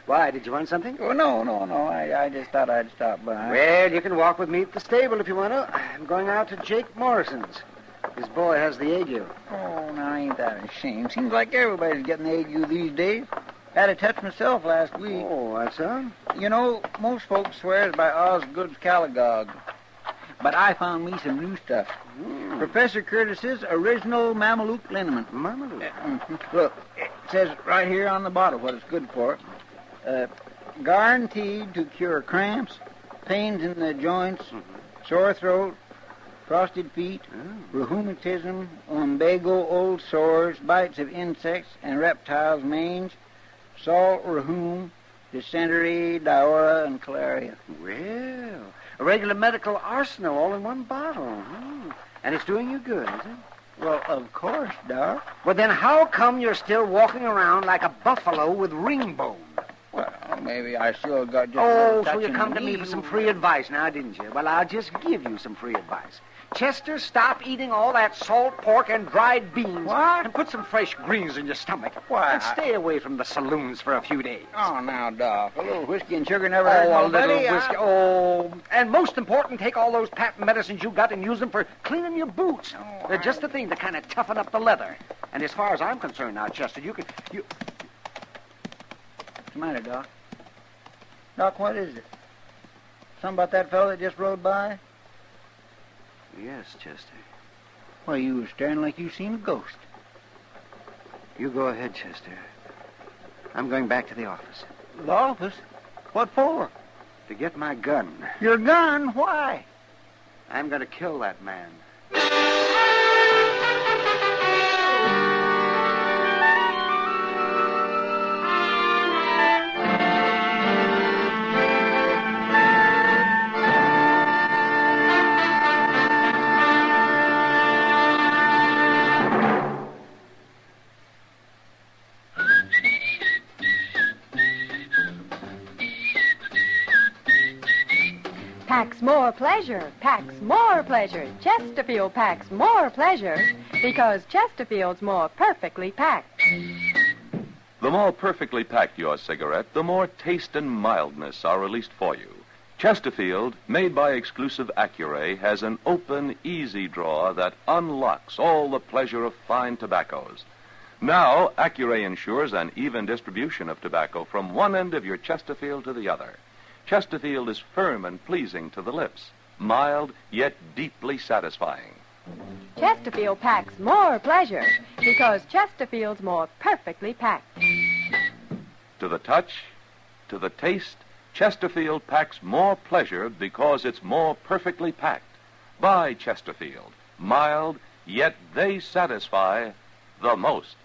Speaker 5: Why, did you want something?
Speaker 4: Oh, no. I just thought I'd stop by.
Speaker 5: Well, you can walk with me at the stable if you want to. I'm going out to Jake Morrison's. His boy has the ague.
Speaker 4: Oh, now ain't that a shame? Seems like everybody's getting the ague these days.
Speaker 7: Had a touch myself last week.
Speaker 18: Oh, that's so?
Speaker 7: You know, most folks swears by Osgood's Caligog. But I found me some new stuff. Professor Curtis's original Mameluke liniment.
Speaker 18: Mameluke?
Speaker 7: Look, it says right here on the bottle what it's good for. Guaranteed to cure cramps, pains in the joints, sore throat, frosted feet, rheumatism, lumbago, old sores, bites of insects and reptiles, mange, salt rheum, dysentery, diarrhea, and cholera.
Speaker 18: Well, a regular medical arsenal all in one bottle. And it's doing you good, is it?
Speaker 7: Well, of course, Doc.
Speaker 18: Well, then how come you're still walking around like a buffalo with ring bone?
Speaker 7: Well, maybe I still got just a
Speaker 18: Oh,
Speaker 7: little
Speaker 18: so
Speaker 7: touch
Speaker 18: you
Speaker 7: in
Speaker 18: come
Speaker 7: the
Speaker 18: to me
Speaker 7: knee.
Speaker 18: for some free advice now, didn't you? Well, I'll just give you some free advice. Chester, stop eating all that salt pork and dried beans.
Speaker 7: What?
Speaker 18: And put some fresh greens in your stomach.
Speaker 7: Why,
Speaker 18: And stay away from the saloons for a few days.
Speaker 7: Oh, now, Doc, a little whiskey and sugar never hurt
Speaker 18: Oh, a
Speaker 7: nobody.
Speaker 18: little whiskey. Oh, and most important, take all those patent medicines you got and use them for cleaning your boots. They're just the thing to kind of toughen up the leather. And as far as I'm concerned now, Chester, you can...
Speaker 7: What's the matter, Doc? Doc, what is it? Something about that fellow that just rode by?
Speaker 18: Yes, Chester.
Speaker 7: Well, you was staring like you seen a ghost.
Speaker 18: You go ahead, Chester. I'm going back to the office.
Speaker 7: The office? What for?
Speaker 18: To get my gun.
Speaker 7: Your gun? Why?
Speaker 18: I'm going to kill that man.
Speaker 8: Packs more pleasure, packs more pleasure. Chesterfield packs more pleasure because Chesterfield's more perfectly packed.
Speaker 13: The more perfectly packed your cigarette, the more taste and mildness are released for you. Chesterfield, made by exclusive Accuray, has an open, easy drawer that unlocks all the pleasure of fine tobaccos. Now, Accuray ensures an even distribution of tobacco from one end of your Chesterfield to the other. Chesterfield is firm and pleasing to the lips, mild yet deeply satisfying.
Speaker 8: Chesterfield packs more pleasure because Chesterfield's more perfectly packed.
Speaker 13: To the touch, to the taste, Chesterfield packs more pleasure because it's more perfectly packed. Buy Chesterfield, mild, yet they satisfy the most.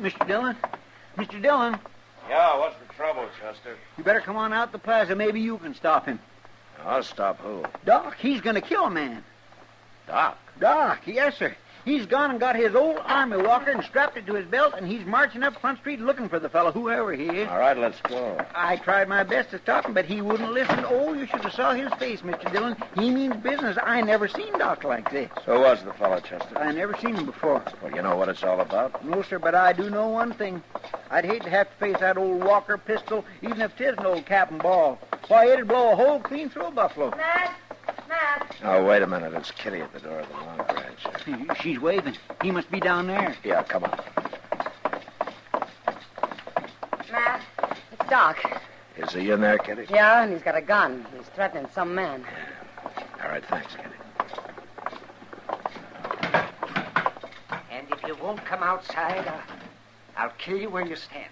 Speaker 7: Mr. Dillon? Mr. Dillon?
Speaker 10: Yeah, what's the trouble, Chester?
Speaker 7: You better come on out the plaza. Maybe you can stop him.
Speaker 10: I'll stop who?
Speaker 7: Doc, he's going to kill a man.
Speaker 10: Doc?
Speaker 7: Doc, yes, sir. He's gone and got his old army walker and strapped it to his belt, and he's marching up Front Street looking for the fellow, whoever he is.
Speaker 10: All right, let's go.
Speaker 7: I tried my best to stop him, but he wouldn't listen. Oh, you should have saw his face, Mr. Dillon. He means business. I never seen Doc like this.
Speaker 10: Who was the fellow, Chester?
Speaker 7: I never seen him before.
Speaker 10: Well, you know what it's all about?
Speaker 7: No, sir, but I do know one thing. I'd hate to have to face that old Walker pistol, even if 'tis an old cap and ball. Why, it'd blow a hole clean through a buffalo.
Speaker 23: Matt!
Speaker 10: Oh, wait a minute. It's Kitty at the door of the long branch.
Speaker 7: She's waving. He must be down there.
Speaker 10: Yeah, come on.
Speaker 5: Matt, it's Doc.
Speaker 10: Is he in there, Kitty?
Speaker 5: Yeah, and he's got a gun. He's threatening some man.
Speaker 10: All right, thanks, Kitty.
Speaker 18: And if you won't come outside, I'll kill you where you stand.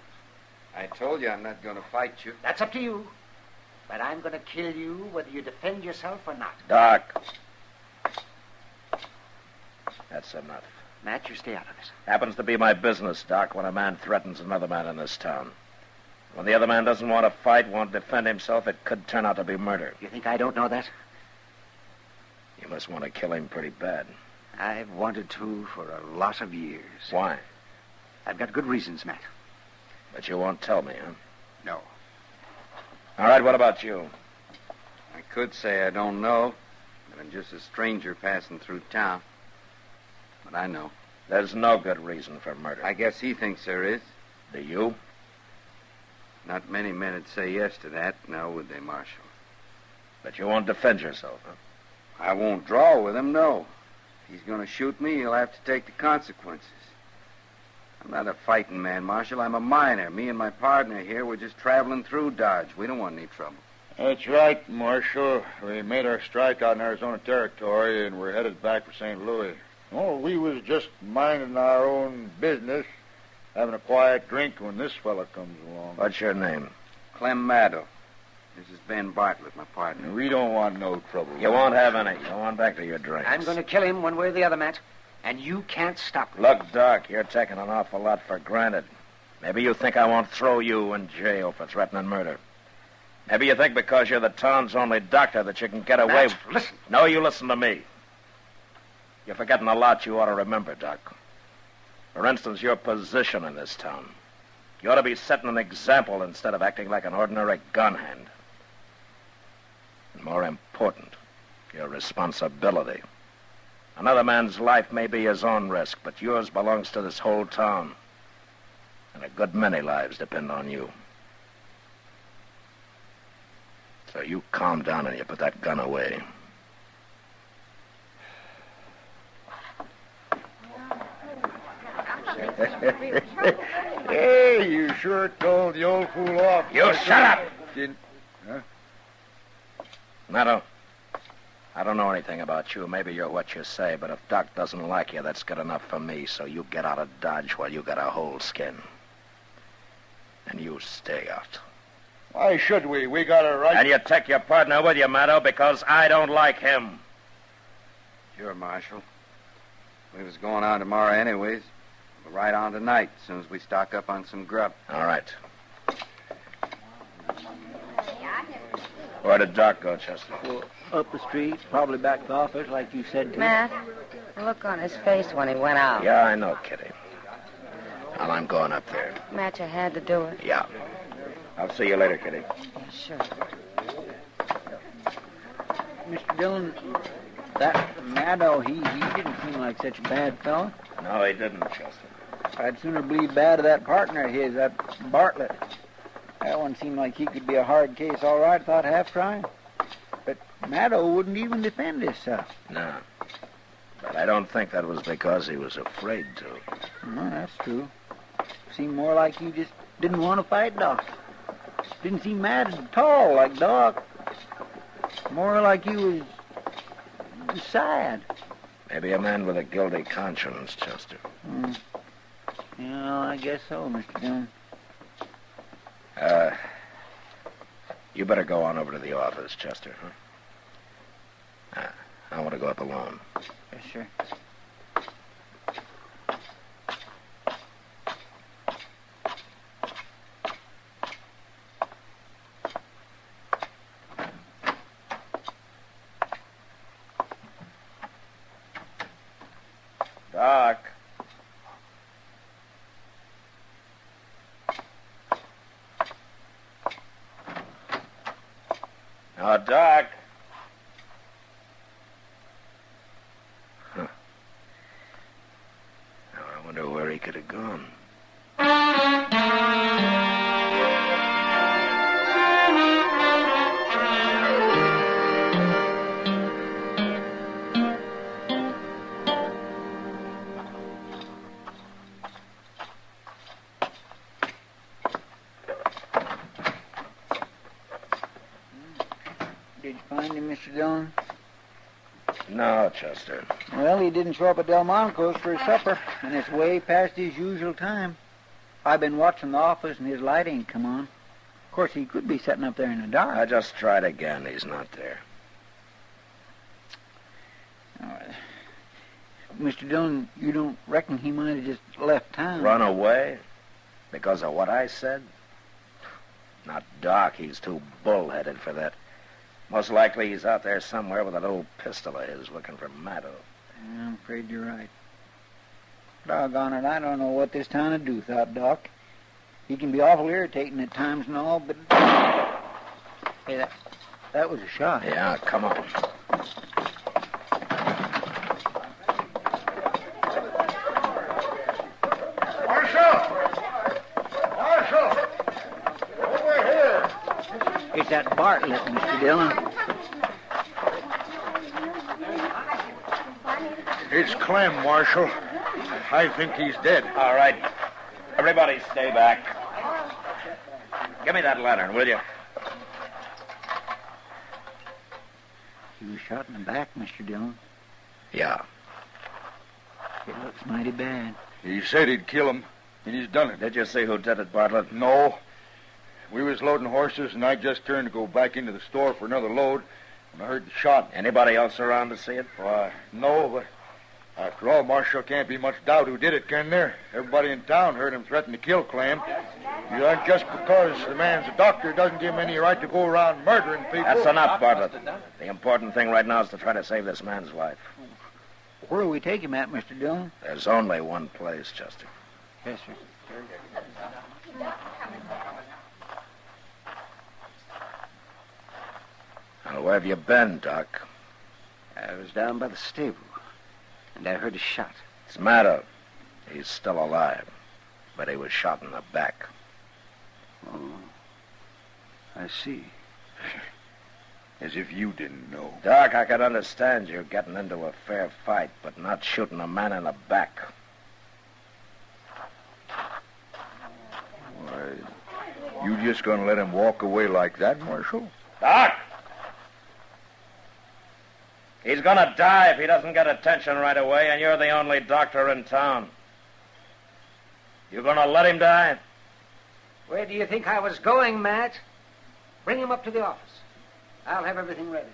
Speaker 10: I told you I'm not going to fight you.
Speaker 18: That's up to you. But I'm going to kill you whether you defend yourself or not.
Speaker 10: Doc. That's enough.
Speaker 18: Matt, you stay out of this.
Speaker 10: Happens to be my business, Doc, when a man threatens another man in this town. When the other man doesn't want to fight, won't defend himself, it could turn out to be murder.
Speaker 18: You think I don't know that?
Speaker 10: You must want to kill him pretty bad.
Speaker 18: I've wanted to for a lot of years.
Speaker 10: Why?
Speaker 18: I've got good reasons, Matt.
Speaker 10: But you won't tell me, huh?
Speaker 18: No.
Speaker 10: All right, what about you?
Speaker 11: I could say I don't know, but I'm just a stranger passing through town. But I know.
Speaker 10: There's no good reason for murder.
Speaker 11: I guess he thinks there is.
Speaker 10: Do you?
Speaker 11: Not many men would say yes to that, now would they, Marshal?
Speaker 10: But you won't defend yourself, huh?
Speaker 11: I won't draw with him, no. If he's going to shoot me, he'll have to take the consequences. I'm not a fighting man, Marshal. I'm a miner. Me and my partner here, we're just traveling through Dodge. We don't want any trouble.
Speaker 16: That's right, Marshal. We made our strike out in Arizona Territory, and we're headed back for St. Louis. Oh, we was just minding our own business, having a quiet drink when this fella comes along.
Speaker 10: What's your name?
Speaker 11: Clem Maddow. This is Ben Bartlett, my partner.
Speaker 16: We don't want no trouble.
Speaker 10: You won't have any. Go on back to your drinks.
Speaker 18: I'm going to kill him one way or the other, Matt. And you can't stop me.
Speaker 10: Look, Doc, you're taking an awful lot for granted. Maybe you think I won't throw you in jail for threatening murder. Maybe you think because you're the town's only doctor that you can get away
Speaker 18: Matt, listen.
Speaker 10: No, you listen to me. You're forgetting a lot you ought to remember, Doc. For instance, your position in this town. You ought to be setting an example instead of acting like an ordinary gun hand. And more important, your responsibility. Another man's life may be his own risk, but yours belongs to this whole town. And a good many lives depend on you. So you calm down and you put that gun away.
Speaker 16: Hey, you sure told the old fool off.
Speaker 10: You shut up!
Speaker 16: Huh?
Speaker 10: Maddow, I don't know anything about you. Maybe you're what you say, but if Doc doesn't like you, that's good enough for me, so you get out of Dodge while you got a whole skin. And you stay out.
Speaker 16: Why should we? We got a right...
Speaker 10: And you take your partner with you, Maddow, because I don't like him.
Speaker 11: Sure, Marshal. We was going on tomorrow anyways. We're right on tonight, as soon as we stock up on some grub.
Speaker 10: All right. Where did Doc go, Chester?
Speaker 7: Well, up the street, probably back to the office, like you said to.
Speaker 5: Matt, the look on his face when he went out.
Speaker 10: Yeah, I know, Kitty. Well, I'm going up there.
Speaker 5: Matt, you had to do it.
Speaker 10: Yeah. I'll see you later, Kitty.
Speaker 5: Yeah, sure.
Speaker 7: Mr. Dillon, that Maddow, he didn't seem like such a bad fellow.
Speaker 10: No, he didn't, Chester.
Speaker 7: I'd sooner believe bad of that partner of his, that Bartlett. That one seemed like he could be a hard case all right without half trying. But Maddow wouldn't even defend himself.
Speaker 10: No. But I don't think that was because he was afraid to.
Speaker 7: No, that's true. Seemed more like he just didn't want to fight Doc. Didn't seem mad at all like Doc. More like he was sad.
Speaker 10: Maybe a man with a guilty conscience, Chester.
Speaker 7: Yeah, I guess so, Mr. Dillon.
Speaker 10: You better go on over to the office, Chester, huh? I want to go up alone.
Speaker 7: Yes, sure.
Speaker 10: Doc. Now, Doc. Huh. Now, I wonder where he could have gone.
Speaker 7: Did you find him, Mr. Dillon?
Speaker 10: No, Chester.
Speaker 7: Well, he didn't show up at Delmonico's for his supper, and it's way past his usual time. I've been watching the office, and his light ain't come on. Of course, he could be sitting up there in the dark.
Speaker 10: I just tried again. He's not there.
Speaker 7: Mr. Dillon, you don't reckon he might have just left town?
Speaker 10: Run away? Because of what I said? Not Doc. He's too bullheaded for that. Most likely he's out there somewhere with that old pistol of his looking for Maddow.
Speaker 7: Yeah, I'm afraid you're right. Doggone it, I don't know what this town would do, thought Doc. He can be awful irritating at times and all, but... Hey, that was a shot.
Speaker 2: Yeah, come on.
Speaker 16: Marshal! Over here!
Speaker 7: It's that Bartlett, Mr. Dillon.
Speaker 16: It's Clem, Marshal. I think he's dead.
Speaker 10: All right. Everybody stay back. Give me that lantern, will you?
Speaker 7: He was shot in the back, Mr. Dillon.
Speaker 2: Yeah.
Speaker 7: It looks mighty bad.
Speaker 16: He said he'd kill him, and he's done it.
Speaker 10: Did you see who did it, Bartlett?
Speaker 16: No. We was loading horses, and I just turned to go back into the store for another load when I heard the shot.
Speaker 10: Anybody else around to see it?
Speaker 16: Why, no, but after all, Marshal, can't be much doubt who did it, can there? Everybody in town heard him threaten to kill Clem. Just because the man's a doctor doesn't give him any right to go around murdering people.
Speaker 10: That's enough, Bartlett. The important thing right now is to try to save this man's life.
Speaker 7: Where will we take him at, Mr. Dillon?
Speaker 2: There's only one place, Chester.
Speaker 7: Yes, sir.
Speaker 2: Well, where have you been, Doc?
Speaker 18: I was down by the stable, and I heard a shot.
Speaker 2: It's Maddow. He's still alive, but he was shot in the back.
Speaker 18: Oh, I see.
Speaker 16: As if you didn't know.
Speaker 2: Doc, I could understand you getting into a fair fight, but not shooting a man in the back.
Speaker 16: Why, you just gonna let him walk away like that, Marshal?
Speaker 10: Doc! He's gonna die if he doesn't get attention right away, and you're the only doctor in town. You gonna let him die?
Speaker 14: Where do you think I was going, Matt? Bring him up to the office. I'll have everything ready.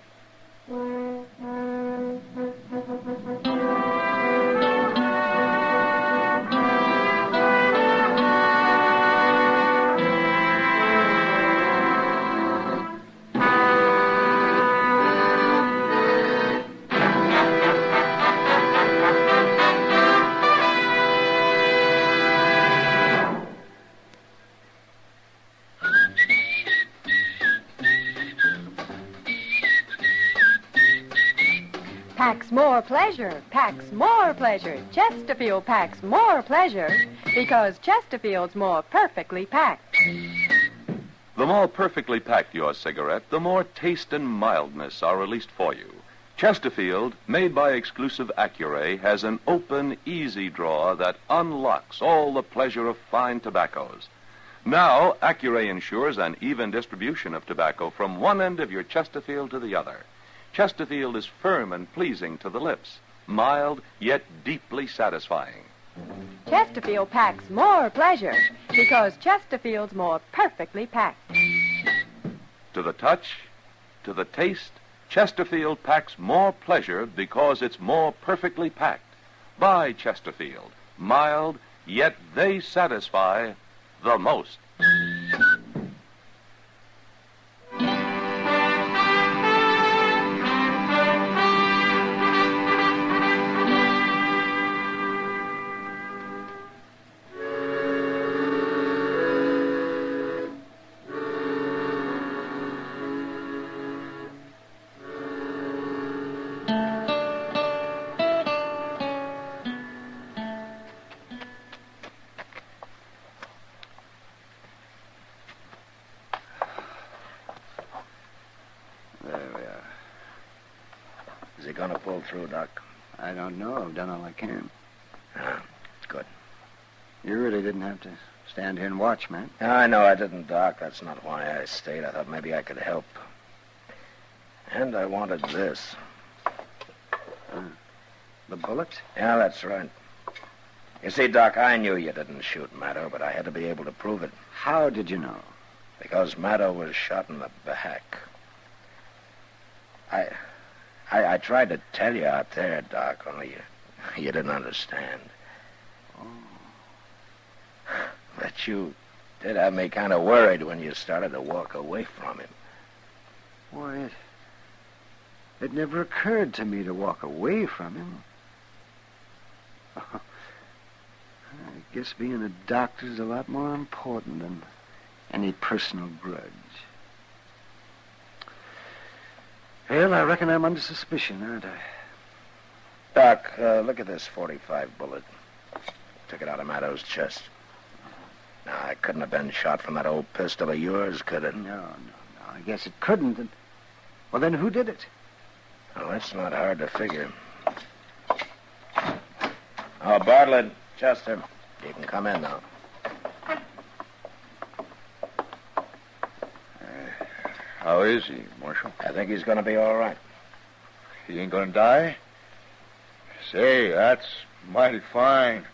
Speaker 8: Packs more pleasure, packs more pleasure. Chesterfield packs more pleasure because Chesterfield's more perfectly packed.
Speaker 13: The more perfectly packed your cigarette, the more taste and mildness are released for you. Chesterfield, made by exclusive Accuray, has an open, easy drawer that unlocks all the pleasure of fine tobaccos. Now, Accuray ensures an even distribution of tobacco from one end of your Chesterfield to the other. Chesterfield is firm and pleasing to the lips, mild yet deeply satisfying.
Speaker 8: Chesterfield packs more pleasure because Chesterfield's more perfectly packed.
Speaker 13: To the touch, to the taste, Chesterfield packs more pleasure because it's more perfectly packed. Buy Chesterfield, mild, yet they satisfy the most.
Speaker 2: Is he going to pull through, Doc?
Speaker 18: I don't know. I've done all I can.
Speaker 2: Ah, good.
Speaker 18: You really didn't have to stand here and watch, man.
Speaker 2: I know I didn't, Doc. That's not why I stayed. I thought maybe I could help. And I wanted this.
Speaker 18: The bullet?
Speaker 2: Yeah, that's right. You see, Doc, I knew you didn't shoot Maddow, but I had to be able to prove it.
Speaker 18: How did you know?
Speaker 2: Because Maddow was shot in the back. I tried to tell you out there, Doc, only you didn't understand.
Speaker 18: Oh.
Speaker 2: But you did have me kind of worried when you started to walk away from him.
Speaker 18: Why, it never occurred to me to walk away from him.
Speaker 6: Guess being a doctor's a lot more important than any personal grudge. Well, I reckon I'm under suspicion, aren't I?
Speaker 2: Doc, look at this .45 bullet. Took it out of Maddo's chest. Now, it couldn't have been shot from that old pistol of yours, could it?
Speaker 6: No. I guess it couldn't. Well, then who did it?
Speaker 2: Well, that's not hard to figure. Oh, Bartlett, Chester, you can come in now.
Speaker 16: How is he, Marshal?
Speaker 2: I think he's going to be all right.
Speaker 16: He ain't going to die? Say, that's mighty fine.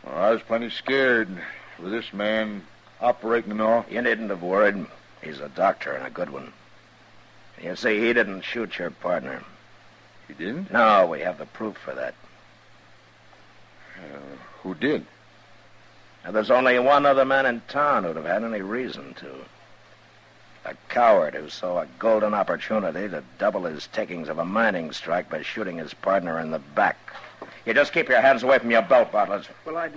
Speaker 16: Well, I was plenty scared with this man operating and all.
Speaker 2: You needn't have worried. He's a doctor and a good one. You see, he didn't shoot your partner.
Speaker 16: He didn't?
Speaker 2: No, we have the proof for that.
Speaker 16: Who did?
Speaker 2: Now, there's only one other man in town who'd have had any reason to. A coward who saw a golden opportunity to double his takings of a mining strike by shooting his partner in the back. You just keep your hands away from your belt, Bartlett.
Speaker 7: Well,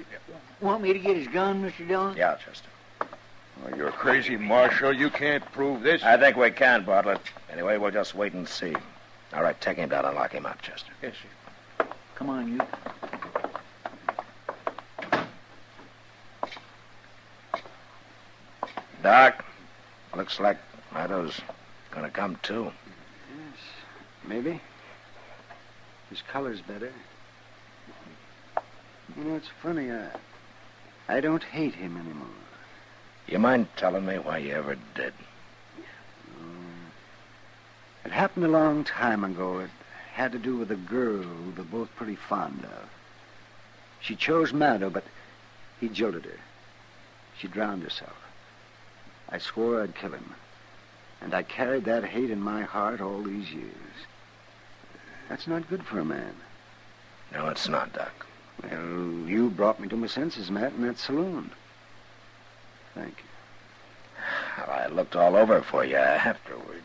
Speaker 7: want me to get his gun, Mr. Dillon?
Speaker 2: Yeah, Chester.
Speaker 16: Oh, you're crazy, Marshal. You can't prove this.
Speaker 2: I think we can, Bartlett. Anyway, we'll just wait and see. All right, take him down and lock him up, Chester.
Speaker 7: Yes, sir. Come on, you.
Speaker 2: Doc, looks like Maddo's gonna come too.
Speaker 6: Yes, maybe. His color's better. You know, it's funny. I don't hate him anymore.
Speaker 2: You mind telling me why you ever did?
Speaker 6: It happened a long time ago. It had to do with a girl we were both pretty fond of. She chose Maddo, but he jilted her. She drowned herself. I swore I'd kill him. And I carried that hate in my heart all these years. That's not good for a man.
Speaker 2: No, it's not, Doc.
Speaker 6: Well, you brought me to my senses, Matt, in that saloon. Thank you.
Speaker 2: Well, I looked all over for you afterwards.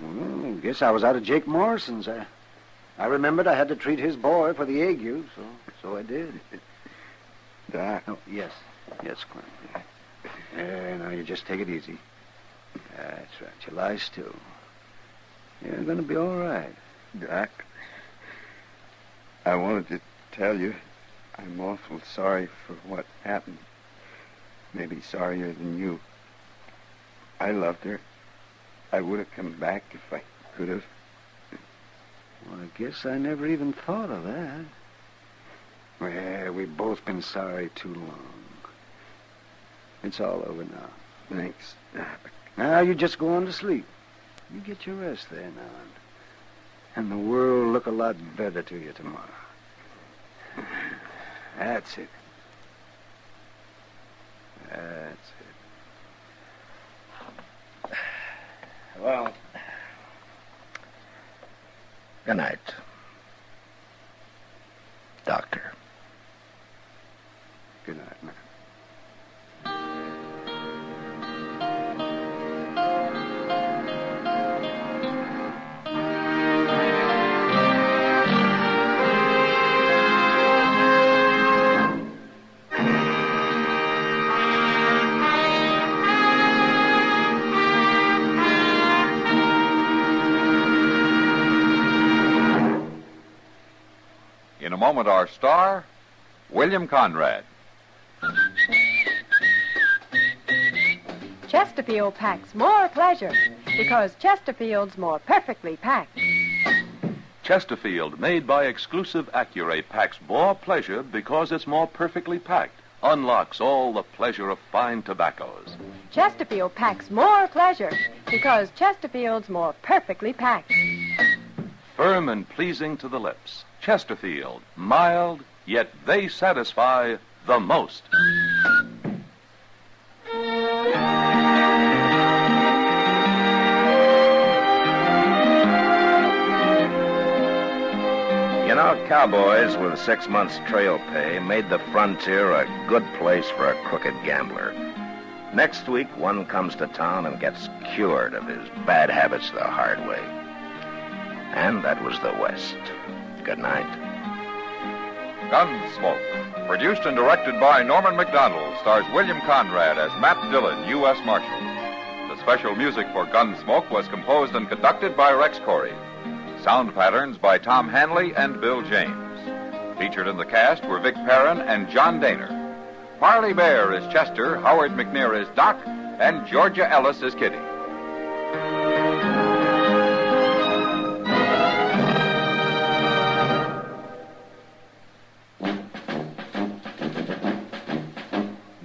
Speaker 6: Well, I guess I was out of Jake Morrison's. I remembered I had to treat his boy for the ague, so I did.
Speaker 16: Doc.
Speaker 6: Oh, yes, Clem. Now you just take it easy. That's right. You lie still. You're going to be all right.
Speaker 16: Doc, I wanted to tell you I'm awful sorry for what happened. Maybe sorrier than you. I loved her. I would have come back if I could have.
Speaker 6: Well, I guess I never even thought of that. Well, we've both been sorry too long. It's all over now.
Speaker 16: Thanks.
Speaker 6: Now you just go on to sleep. You get your rest there now. And the world will look a lot better to you tomorrow. That's it. That's it.
Speaker 2: Well, good night, Doctor.
Speaker 6: Good night, Matt.
Speaker 1: In a moment, our star, William Conrad.
Speaker 8: Chesterfield packs more pleasure because Chesterfield's more perfectly packed.
Speaker 13: Chesterfield, made by exclusive Accuray, packs more pleasure because it's more perfectly packed. Unlocks all the pleasure of fine tobaccos.
Speaker 8: Chesterfield packs more pleasure because Chesterfield's more perfectly packed.
Speaker 13: Firm and pleasing to the lips. Chesterfield, mild, yet they satisfy the most.
Speaker 2: You know, cowboys with 6 months trail pay made the frontier a good place for a crooked gambler. Next week, one comes to town and gets cured of his bad habits the hard way. And that was the West. Good night.
Speaker 1: Gunsmoke, produced and directed by Norman McDonald, stars William Conrad as Matt Dillon, U.S. Marshal. The special music for Gunsmoke was composed and conducted by Rex Corey. Sound patterns by Tom Hanley and Bill James. Featured in the cast were Vic Perrin and John Daner. Parley Bear is Chester, Howard McNear is Doc, and Georgia Ellis is Kitty.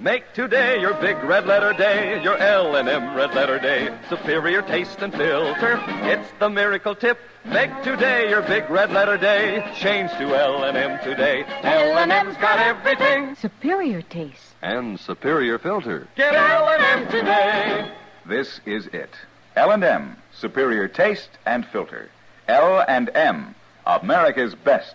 Speaker 9: Make today your big red letter day, your L&M red letter day. Superior taste and filter, it's the miracle tip. Make today your big red letter day. Change to L&M today. L&M's got everything.
Speaker 12: Superior taste.
Speaker 13: And superior filter.
Speaker 9: Get L&M today.
Speaker 15: This is it. L&M, superior taste and filter. L&M, America's best